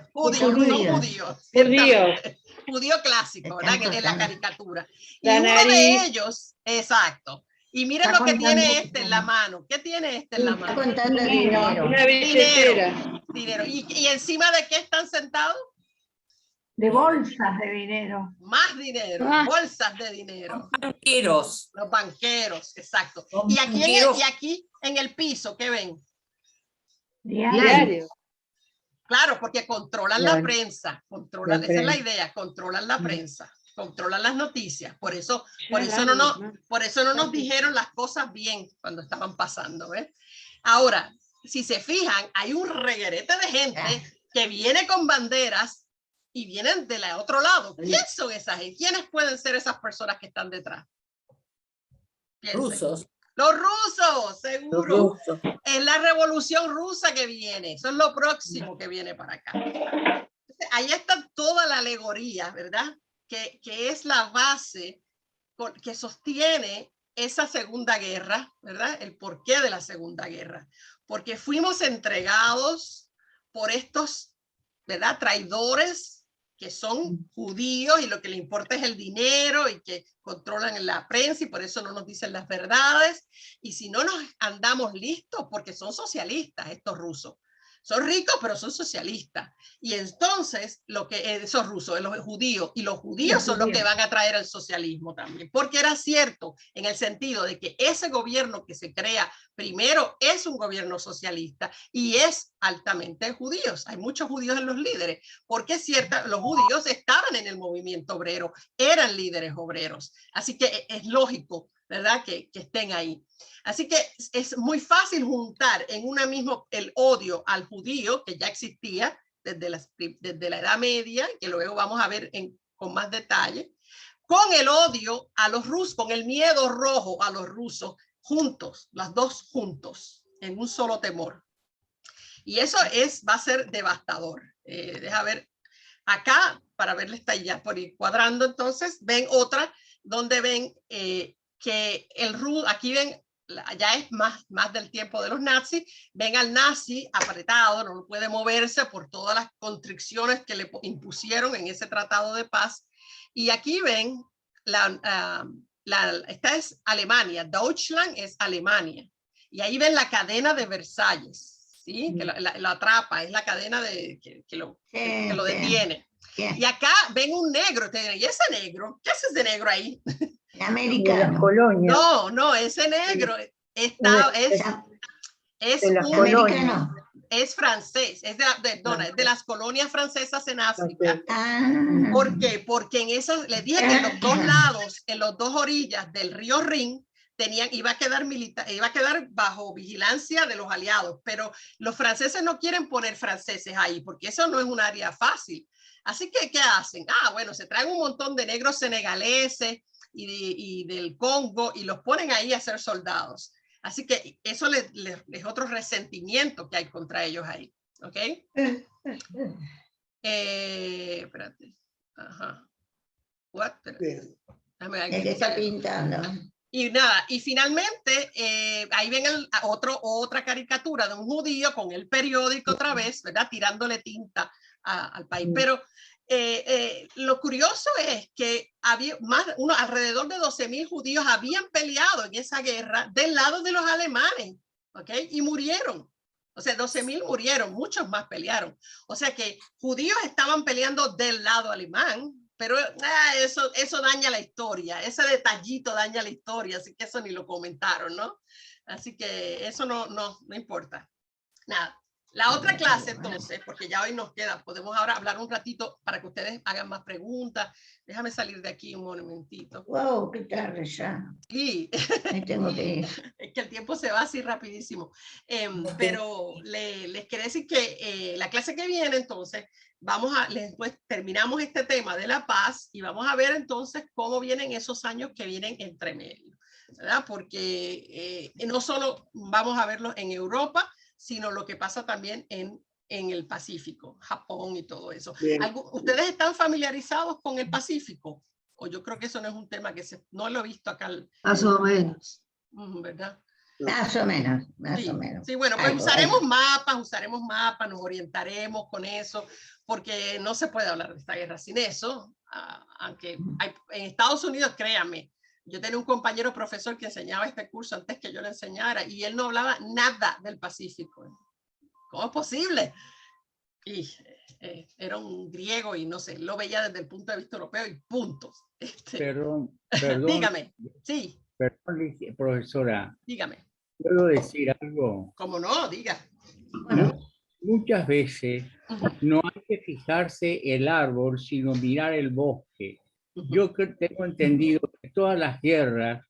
Judío clásico, ¿verdad? En la caricatura. Y uno de ellos, exacto. Y miren lo que tiene este en la mano. ¿Qué tiene este en la mano? Está contando dinero. Una billetera. Dinero. ¿Y encima de qué están sentados? De bolsas de dinero. Más dinero, bolsas de dinero. Banqueros. Los banqueros, exacto. Y aquí en el piso, ¿qué ven? Diario. Claro, porque controlan la prensa. Esa es la idea, controlan la prensa, controlan las noticias. Por eso no nos dijeron las cosas bien cuando estaban pasando, ¿ves? Ahora, si se fijan, hay un reguerete de gente que viene con banderas y vienen del otro lado. ¿Quién son esas gente? ¿Quiénes pueden ser esas personas que están detrás? Piensen. Rusos. Los rusos, seguro. Los rusos. Es la revolución rusa que viene. Eso es lo próximo que viene para acá. Ahí está toda la alegoría, ¿verdad? Que es la base que sostiene esa Segunda Guerra, ¿verdad? El porqué de la Segunda Guerra. Porque fuimos entregados por estos, ¿verdad? Traidores que son judíos y lo que le importa es el dinero y que controlan la prensa y por eso no nos dicen las verdades. Y si no nos andamos listos, porque son socialistas estos rusos. Son ricos, pero son socialistas. Y entonces, esos rusos, los judíos, y los judíos son los que van a traer el socialismo también. Porque era cierto en el sentido de que ese gobierno que se crea primero es un gobierno socialista y es altamente judíos. Hay muchos judíos en los líderes. Porque es cierto, los judíos estaban en el movimiento obrero, eran líderes obreros. Así que es lógico ¿verdad? Que estén ahí. Así que es muy fácil juntar en una misma el odio al judío, que ya existía desde la Edad Media, que luego vamos a ver con más detalle, con el odio a los rusos, con el miedo rojo a los rusos, juntos, las dos juntos, en un solo temor. Y eso va a ser devastador. Deja ver acá, para verle está ya por ir cuadrando, entonces, ven otra, donde ven que aquí ven, ya es más del tiempo de los nazis, ven al nazi apretado, no puede moverse por todas las constricciones que le impusieron en ese tratado de paz. Y aquí ven, esta es Alemania, Deutschland es Alemania. Y ahí ven la cadena de Versalles. ¿Sí? Que lo atrapa, es la cadena que lo detiene. Y acá ven un negro, ¿y ese negro? ¿Qué hace ese negro ahí? Americano. No, ese negro es francés, es de las colonias francesas en África. ¿Por qué? Porque en esas, les dije que en los dos lados, en las dos orillas del río Rin, iba a quedar bajo vigilancia de los aliados, pero los franceses no quieren poner franceses ahí, porque eso no es un área fácil. Así que, ¿qué hacen? Bueno, se traen un montón de negros senegaleses y del Congo y los ponen ahí a ser soldados. Así que eso es otro resentimiento que hay contra ellos ahí. ¿Ok? Espérate. Ajá. What? Está pintando. Y nada, y finalmente ahí ven otra caricatura de un judío con el periódico otra vez, ¿verdad? Tirándole tinta al país. Pero lo curioso es que había alrededor de 12,000 judíos habían peleado en esa guerra del lado de los alemanes, ¿ok? Y murieron. O sea, 12,000 murieron, muchos más pelearon. O sea que judíos estaban peleando del lado alemán, pero eso daña la historia, ese detallito daña la historia, así que eso ni lo comentaron, ¿no? Así que eso no importa. Nada. La otra clase, entonces, porque ya hoy nos queda, podemos ahora hablar un ratito para que ustedes hagan más preguntas. Déjame salir de aquí un momentito. Wow, qué tarde ya. Sí. Me tengo que ir. Es que el tiempo se va así rapidísimo. Pero les quiero decir que la clase que viene, entonces, después terminamos este tema de la paz y vamos a ver entonces cómo vienen esos años que vienen entre medio, ¿verdad? Porque no solo vamos a verlos en Europa, sino lo que pasa también en el Pacífico, Japón y todo eso. ¿Ustedes están familiarizados con el Pacífico? O yo creo que eso no es un tema que no lo he visto acá. Más o menos. ¿Verdad? Más o menos. Sí, bueno, pues usaremos mapas, nos orientaremos con eso, porque no se puede hablar de esta guerra sin eso, aunque en Estados Unidos, créanme, yo tenía un compañero profesor que enseñaba este curso antes que yo le enseñara y él no hablaba nada del Pacífico. ¿Cómo es posible? Y era un griego y no sé, lo veía desde el punto de vista europeo y punto. Perdón. Dígame, sí. Perdón, profesora. Dígame. ¿Puedo decir algo? ¿Cómo no? Diga. Bueno, muchas veces no hay que fijarse el árbol, sino mirar el bosque. Yo tengo entendido que todas las guerras,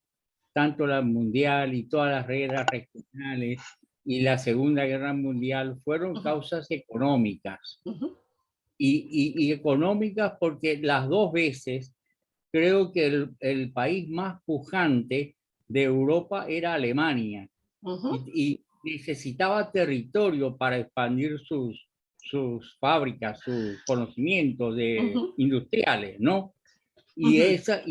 tanto la mundial y todas las guerras regionales y la Segunda Guerra Mundial, fueron causas económicas. Y económicas porque las dos veces creo que el país más pujante de Europa era Alemania. Y necesitaba territorio para expandir sus fábricas, sus conocimientos industriales, ¿no? Y esa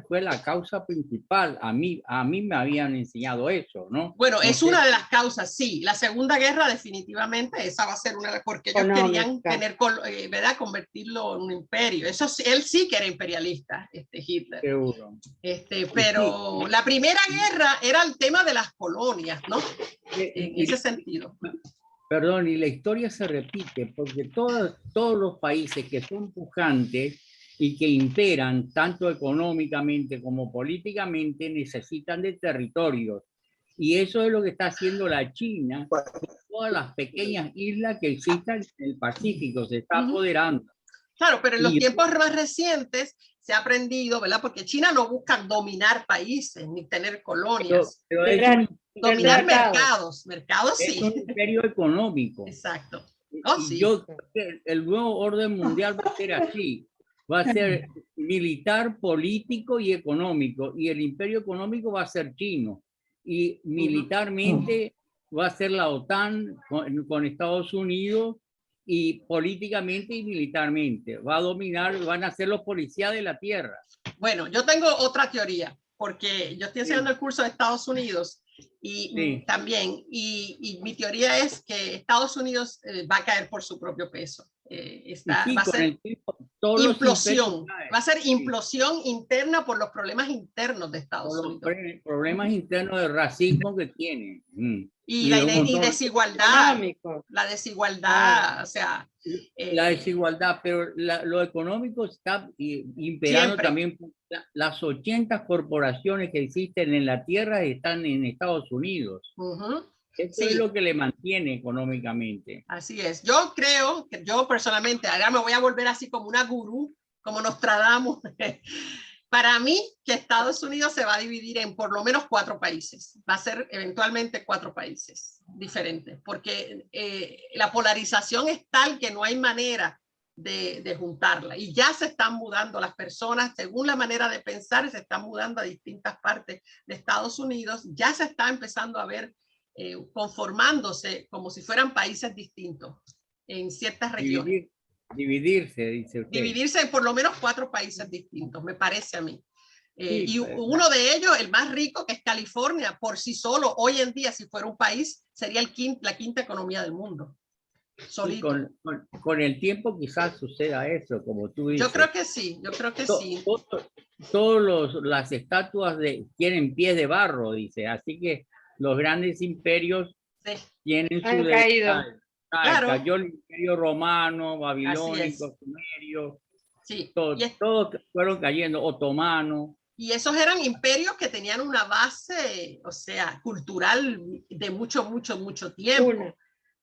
fue la causa principal. A mí me habían enseñado eso, ¿no? Bueno, es una de las causas, sí. La Segunda Guerra definitivamente, esa va a ser una, porque ellos querían tener, ¿verdad? Convertirlo en un imperio. Eso, él sí que era imperialista, Hitler. Seguro. Pero la Primera Guerra era el tema de las colonias, ¿no? En ese sentido. Perdón, y la historia se repite, porque todos los países que son pujantes y que imperan tanto económicamente como políticamente necesitan de territorios. Y eso es lo que está haciendo la China, con todas las pequeñas islas que existen en el Pacífico, se está apoderando. Claro, pero en los tiempos más recientes, se ha aprendido, ¿verdad? Porque China no busca dominar países ni tener colonias. Pero Dominar mercados. mercados es sí. un imperio económico. Exacto. Oh, Y sí. yo creo que el nuevo orden mundial va a ser así. Va a ser militar, político y económico. Y el imperio económico va a ser chino. Y militarmente va a ser la OTAN con Estados Unidos, y políticamente y militarmente. Va a dominar, van a ser los policías de la tierra. Bueno, yo tengo otra teoría, porque yo estoy haciendo el curso de Estados Unidos y también, y mi teoría es que Estados Unidos va a caer por su propio peso. Va a ser implosión, va a ser implosión interna por los problemas internos de Estados Unidos. Problemas internos de racismo que tienen. Y desigualdad, la desigualdad, o sea... la desigualdad, pero lo económico está imperando siempre. También. Las 80 corporaciones que existen en la tierra están en Estados Unidos. Eso es lo que le mantiene económicamente. Así es. Yo creo que yo personalmente, ahora me voy a volver así como una gurú, como Nostradamus. Para mí, que Estados Unidos se va a dividir en por lo menos 4 países. Va a ser eventualmente 4 países diferentes, porque la polarización es tal que no hay manera de juntarla. Y ya se están mudando las personas, según la manera de pensar, se están mudando a distintas partes de Estados Unidos. Ya se está empezando a ver conformándose como si fueran países distintos en ciertas regiones. Dividirse, dice usted. Dividirse en por lo menos 4 países distintos, me parece a mí. Sí, y uno de ellos, el más rico, que es California, por sí solo, hoy en día, si fuera un país, sería la quinta economía del mundo. Solito. Con el tiempo quizás suceda eso, como tú dices. Yo creo que sí, yo creo que sí. Todas las estatuas tienen pies de barro, dice, así que los grandes imperios tienen han caído. Claro. Cayó el imperio romano, babilónico, sumerio, todos fueron cayendo, otomano. Y esos eran imperios que tenían una base, o sea, cultural de mucho tiempo.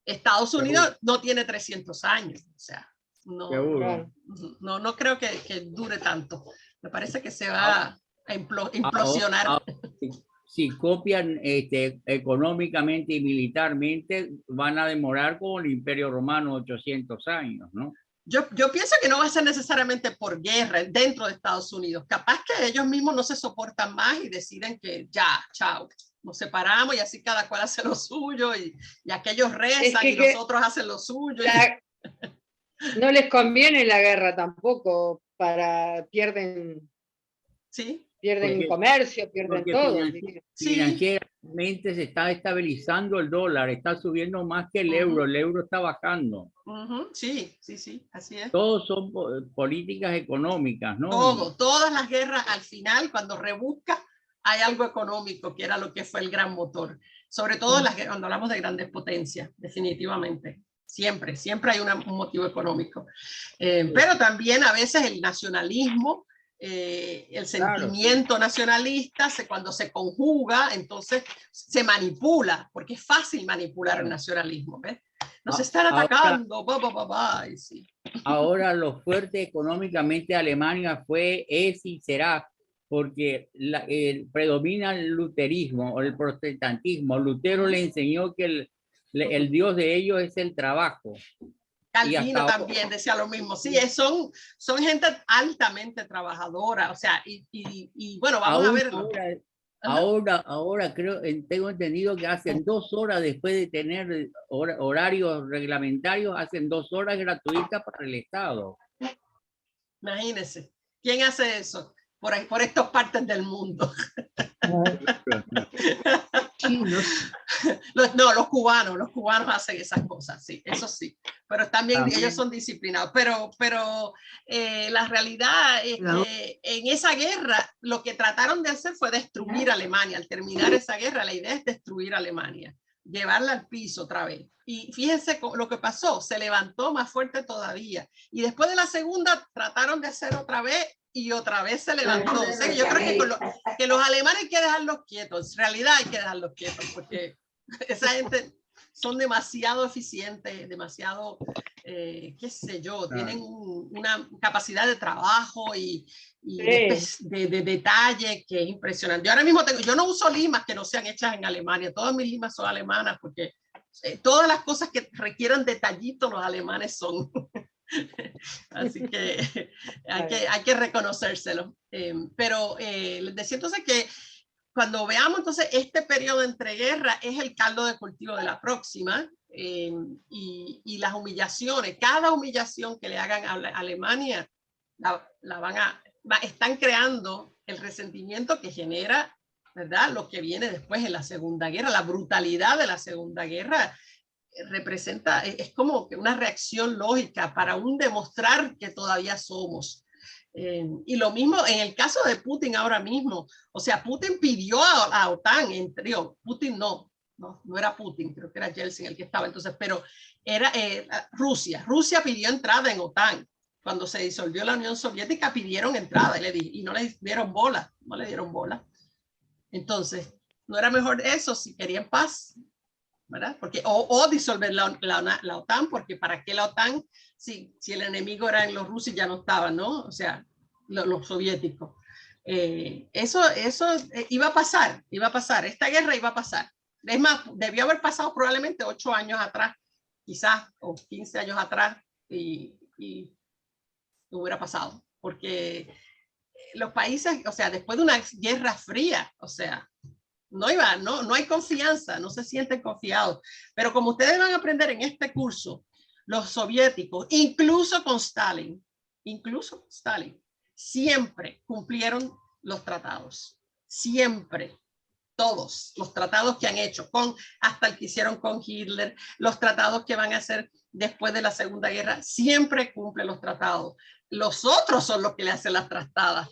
Estados Unidos no tiene 300 años, o sea, no creo que dure tanto. Me parece que se va a implosionar. Si copian económicamente y militarmente, van a demorar como el Imperio Romano 800 años, ¿no? Yo pienso que no va a ser necesariamente por guerra dentro de Estados Unidos. Capaz que ellos mismos no se soportan más y deciden que ya, chao, nos separamos y así cada cual hace lo suyo y aquellos rezan y los otros hacen lo suyo. No les conviene la guerra tampoco, pierden... Sí. Pierden comercio, pierden todo. Financieramente se está estabilizando el dólar, está subiendo más que el euro está bajando. Sí, así es. Todos son políticas económicas, ¿no? Todas las guerras al final, cuando rebusca, hay algo económico, que era lo que fue el gran motor. Sobre todo cuando hablamos de grandes potencias, definitivamente. Siempre hay un motivo económico. Pero también a veces el nacionalismo, el sentimiento nacionalista, cuando se conjuga, entonces se manipula, porque es fácil manipular el nacionalismo. ¿Ves? Nos están atacando. Sí. Ahora lo fuerte económicamente de Alemania es y será porque predomina el luterismo o el protestantismo. Lutero le enseñó que el Dios de ellos es el trabajo. Calvino también decía lo mismo. Sí, son gente altamente trabajadora. O sea, y bueno, vamos a ver. Ahora tengo entendido que hacen 2 horas después de tener horarios reglamentarios, hacen 2 horas gratuitas para el Estado. Imagínense, ¿quién hace eso? Por estas partes del mundo. Los cubanos hacen esas cosas, sí, eso sí, pero también ellos son disciplinados, pero la realidad es que en esa guerra lo que trataron de hacer fue destruir Alemania. Al terminar esa guerra, la idea es destruir Alemania, llevarla al piso otra vez. Y fíjense lo que pasó, se levantó más fuerte todavía, y después de la segunda trataron de hacer otra vez y otra vez se levantó. O sea, yo creo que los alemanes hay que dejarlos quietos, en realidad hay que dejarlos quietos, porque esa gente son demasiado eficientes, demasiado, qué sé yo, tienen una capacidad de trabajo y de detalle que es impresionante. Yo ahora mismo yo no uso limas que no sean hechas en Alemania, todas mis limas son alemanas porque todas las cosas que requieran detallitos los alemanes son. Así que hay que reconocérselo. Pero les decía entonces que cuando veamos entonces este periodo entre guerras es el caldo de cultivo de la próxima, y las humillaciones, cada humillación que le hagan a Alemania están creando el resentimiento que genera, ¿verdad?, lo que viene después en la Segunda Guerra. La brutalidad de la Segunda Guerra representa, es como una reacción lógica para demostrar que todavía somos. Y lo mismo en el caso de Putin ahora mismo. O sea, Putin pidió a la OTAN, Putin no era Putin, creo que era Yeltsin el que estaba entonces, pero era Rusia pidió entrada en OTAN. Cuando se disolvió la Unión Soviética pidieron entrada y no le dieron bola, Entonces, ¿no era mejor eso si querían paz? ¿Verdad? Porque, o disolver la OTAN, porque ¿para qué la OTAN si el enemigo eran los rusos y ya no estaban, ¿no? O sea, los soviéticos. Eso iba a pasar, esta guerra iba a pasar. Es más, debió haber pasado probablemente 8 años atrás, quizás, o 15 años atrás, y hubiera pasado, porque los países, o sea, después de una guerra fría, o sea, no hay confianza, no se sienten confiados. Pero como ustedes van a aprender en este curso, los soviéticos, incluso con Stalin, siempre cumplieron los tratados. Siempre. Todos los tratados que han hecho, hasta el que hicieron con Hitler, los tratados que van a hacer después de la Segunda Guerra, siempre cumplen los tratados. Los otros son los que le hacen las trastadas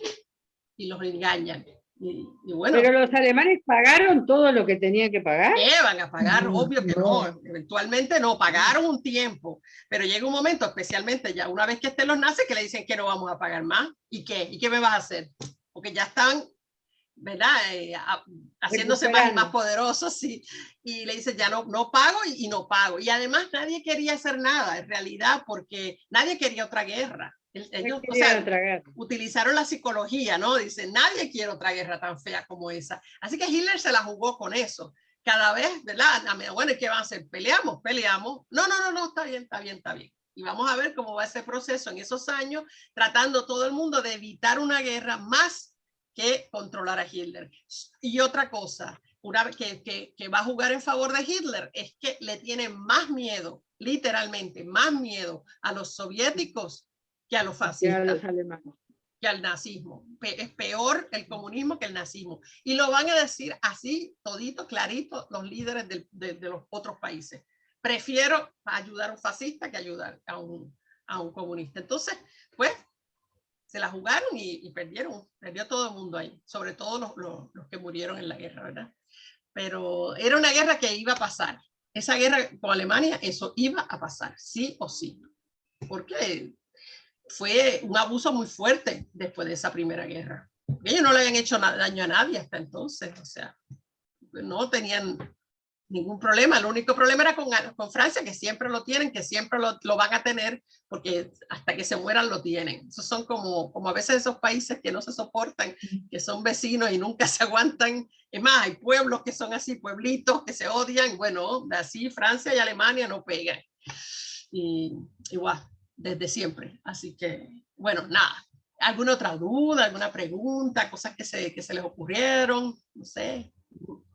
y los engañan. Y bueno, pero los alemanes pagaron todo lo que tenían que pagar. ¿qué van a pagar? Obvio que no, eventualmente no, pagaron un tiempo, pero llega un momento, especialmente ya una vez que estén los nazis, que le dicen que no vamos a pagar más. ¿Y qué me vas a hacer? Porque ya están, ¿verdad? Haciéndose más poderosos, y le dicen ya no pago y no pago. Y además nadie quería hacer nada en realidad, porque nadie quería otra guerra. Ellos, utilizaron la psicología, ¿no? Dicen, nadie quiere otra guerra tan fea como esa. Así que Hitler se la jugó con eso. Cada vez, ¿verdad? Bueno, ¿y qué van a hacer? ¿Peleamos? No, está bien. Y vamos a ver cómo va ese proceso en esos años, tratando todo el mundo de evitar una guerra más que controlar a Hitler. Y otra cosa, una vez que va a jugar en favor de Hitler, es que le tienen más miedo, literalmente, más miedo a los soviéticos que a los fascistas, que a los alemanes, que al nazismo. Es peor el comunismo que el nazismo. Y lo van a decir así, todito, clarito, los líderes de los otros países. Prefiero ayudar a un fascista que ayudar a un comunista. Entonces, pues, se la jugaron y perdió todo el mundo ahí, sobre todo los que murieron en la guerra, ¿verdad? Pero era una guerra que iba a pasar. Esa guerra con Alemania, eso iba a pasar, sí o sí. Porque fue un abuso muy fuerte después de esa primera guerra. Ellos no le habían hecho daño a nadie hasta entonces, o sea, no tenían ningún problema. El único problema era con Francia, que siempre lo tienen, que siempre lo van a tener, porque hasta que se mueran lo tienen. Esos son como a veces esos países que no se soportan, que son vecinos y nunca se aguantan. Es más, hay pueblos que son así, pueblitos que se odian. Bueno, así Francia y Alemania no pegan. Y igual, desde siempre. Así que, bueno, nada. ¿Alguna otra duda, alguna pregunta, cosas que se les ocurrieron? No sé.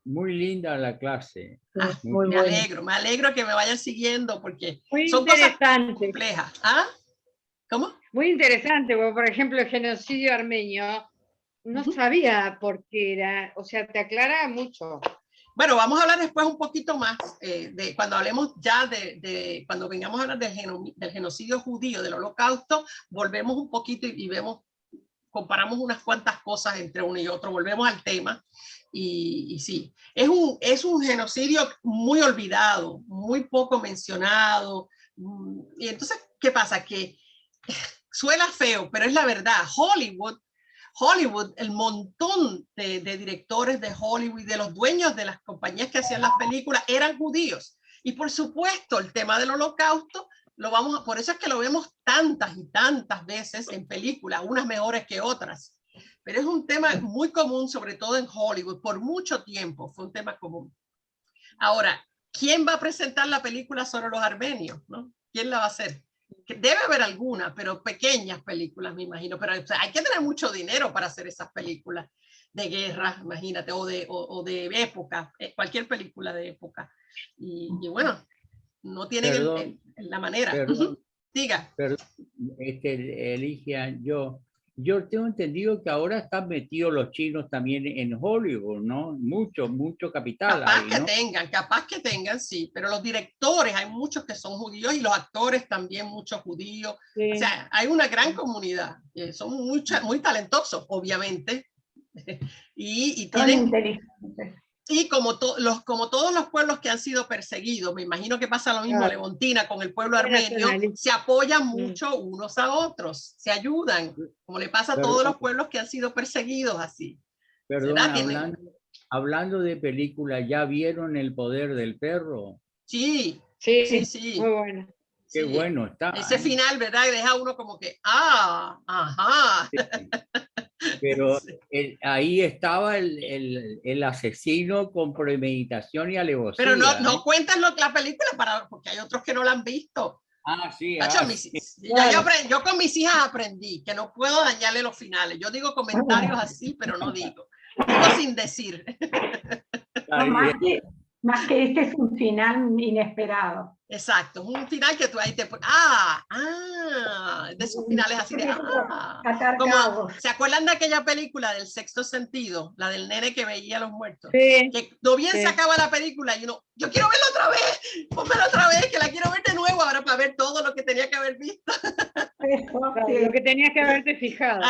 Muy linda la clase. Me alegro que me vayan siguiendo, porque muy son cosas complejas. ¿Ah? ¿Cómo? Muy interesante, porque, por ejemplo, el genocidio armenio no sabía por qué era, o sea, te aclara mucho. Bueno, vamos a hablar después un poquito más, cuando hablemos ya cuando vengamos a hablar del genocidio judío, del holocausto, volvemos un poquito y comparamos unas cuantas cosas entre uno y otro, volvemos al tema. Y sí, es un genocidio muy olvidado, muy poco mencionado. Y entonces, ¿qué pasa? Que suena feo, pero es la verdad. Hollywood, el montón de directores de Hollywood, de los dueños de las compañías que hacían las películas, eran judíos. Y por supuesto, el tema del holocausto por eso es que lo vemos tantas y tantas veces en películas, unas mejores que otras. Pero es un tema muy común, sobre todo en Hollywood, por mucho tiempo fue un tema común. Ahora, ¿quién va a presentar la película sobre los armenios? ¿No? ¿Quién la va a hacer? Debe haber alguna, pero pequeñas películas, me imagino. Pero o sea, hay que tener mucho dinero para hacer esas películas de guerra, imagínate, o de época, cualquier película de época. Y bueno, no tienen la manera. Perdón, Diga. perdón, Eligia, yo tengo entendido que ahora están metidos los chinos también en Hollywood, ¿no? Mucho capital. Capaz que tengan, sí, pero los directores, hay muchos que son judíos y los actores también, muchos judíos. Sí. O sea, hay una gran comunidad, son muy talentosos, obviamente, y tienen... inteligentes. Y como todos los pueblos que han sido perseguidos, me imagino que pasa lo mismo a Levantina con el pueblo armenio, se apoyan mucho unos a otros, se ayudan, como le pasa a todos los pueblos que han sido perseguidos así. Perdón, hablando de películas, ¿ya vieron El poder del perro? Sí. Muy bueno. Qué bueno está. Ese final, ¿verdad? Y deja a uno como que, ajá. Sí. Pero ahí estaba el asesino con premeditación y alevosía. Pero no cuentas la película porque hay otros que no la han visto. Sí. Yo con mis hijas aprendí que no puedo dañarle los finales. Yo digo comentarios así, pero no digo. Digo sin decir. Más que este es un final inesperado. Exacto, un final que tú ahí te pones, de esos finales así de, como, ¿se acuerdan de aquella película del Sexto Sentido? La del nene que veía a los muertos. Sí. Que no bien se acaba la película y uno, yo quiero verla otra vez, pónmela otra vez, que la quiero ver de nuevo ahora para ver todo lo que tenía que haber visto. Lo que tenías que haberte fijado.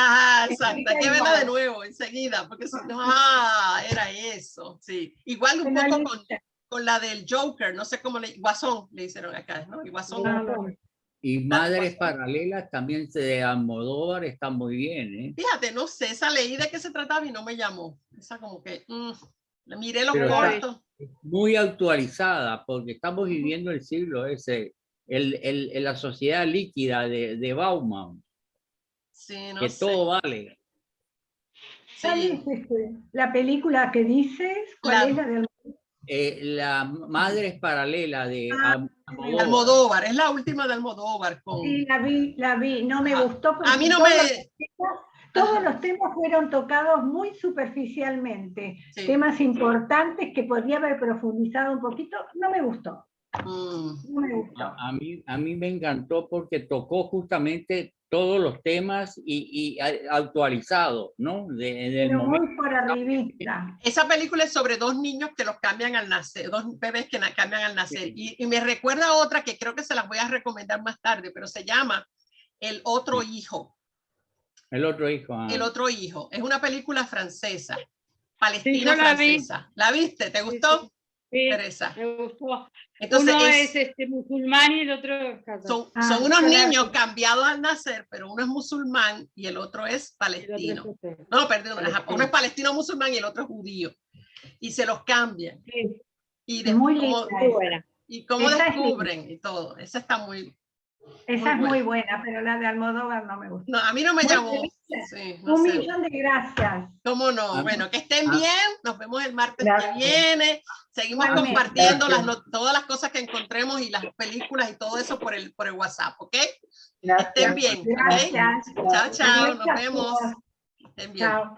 Exacto, hay que verla de nuevo enseguida, porque si no, era eso, sí. Igual un poco con la del Joker, no sé cómo Guasón le hicieron acá, ¿no? Y Guasón. Y Madres Paralelas también de Almodóvar está muy bien, ¿eh? Fíjate, no sé, esa leí de qué se trataba y no me llamó. Esa como que, miré los cortos. Muy actualizada, porque estamos viviendo el siglo ese, la sociedad líquida de Bauman. Sí, no que sé. todo vale. Sí. La película que dices, ¿cuál es la de La Madres Paralela de Almodóvar, es la última de Almodóvar. Sí, la vi, no me gustó. A mí no me... Todos los temas fueron tocados muy superficialmente, temas importantes que podría haber profundizado un poquito, no me gustó. No me gustó. A mí me encantó porque tocó justamente todos los temas y actualizados, ¿no? Pero muy por arribita. Esa película es sobre dos niños que los cambian al nacer, dos bebés que cambian al nacer. Y me recuerda a otra que creo que se las voy a recomendar más tarde, pero se llama El Otro Hijo. El Otro Hijo. Es una película francesa, palestina francesa. ¿La viste? ¿Te gustó? Sí, Teresa. Me gustó. Entonces uno es musulmán y el otro es son unos niños cambiados al nacer, pero uno es musulmán y el otro es palestino. No, perdón, uno es palestino musulmán y el otro es judío. Y se los cambian. Sí. Y después, muy buena. Y cómo descubren y todo. Esa está muy... Esa es muy buena, pero la de Almodóvar no me gusta. No, a mí no me llamó. Sí, no Un sé. millón de gracias. ¿Cómo no? Bueno, que estén bien. Nos vemos el martes que viene. Seguimos compartiendo todas las cosas que encontremos y las películas y todo eso por el WhatsApp, ¿ok? Que estén bien. ¿Okay? Chao, chao. Nos vemos. Que estén bien. Chao.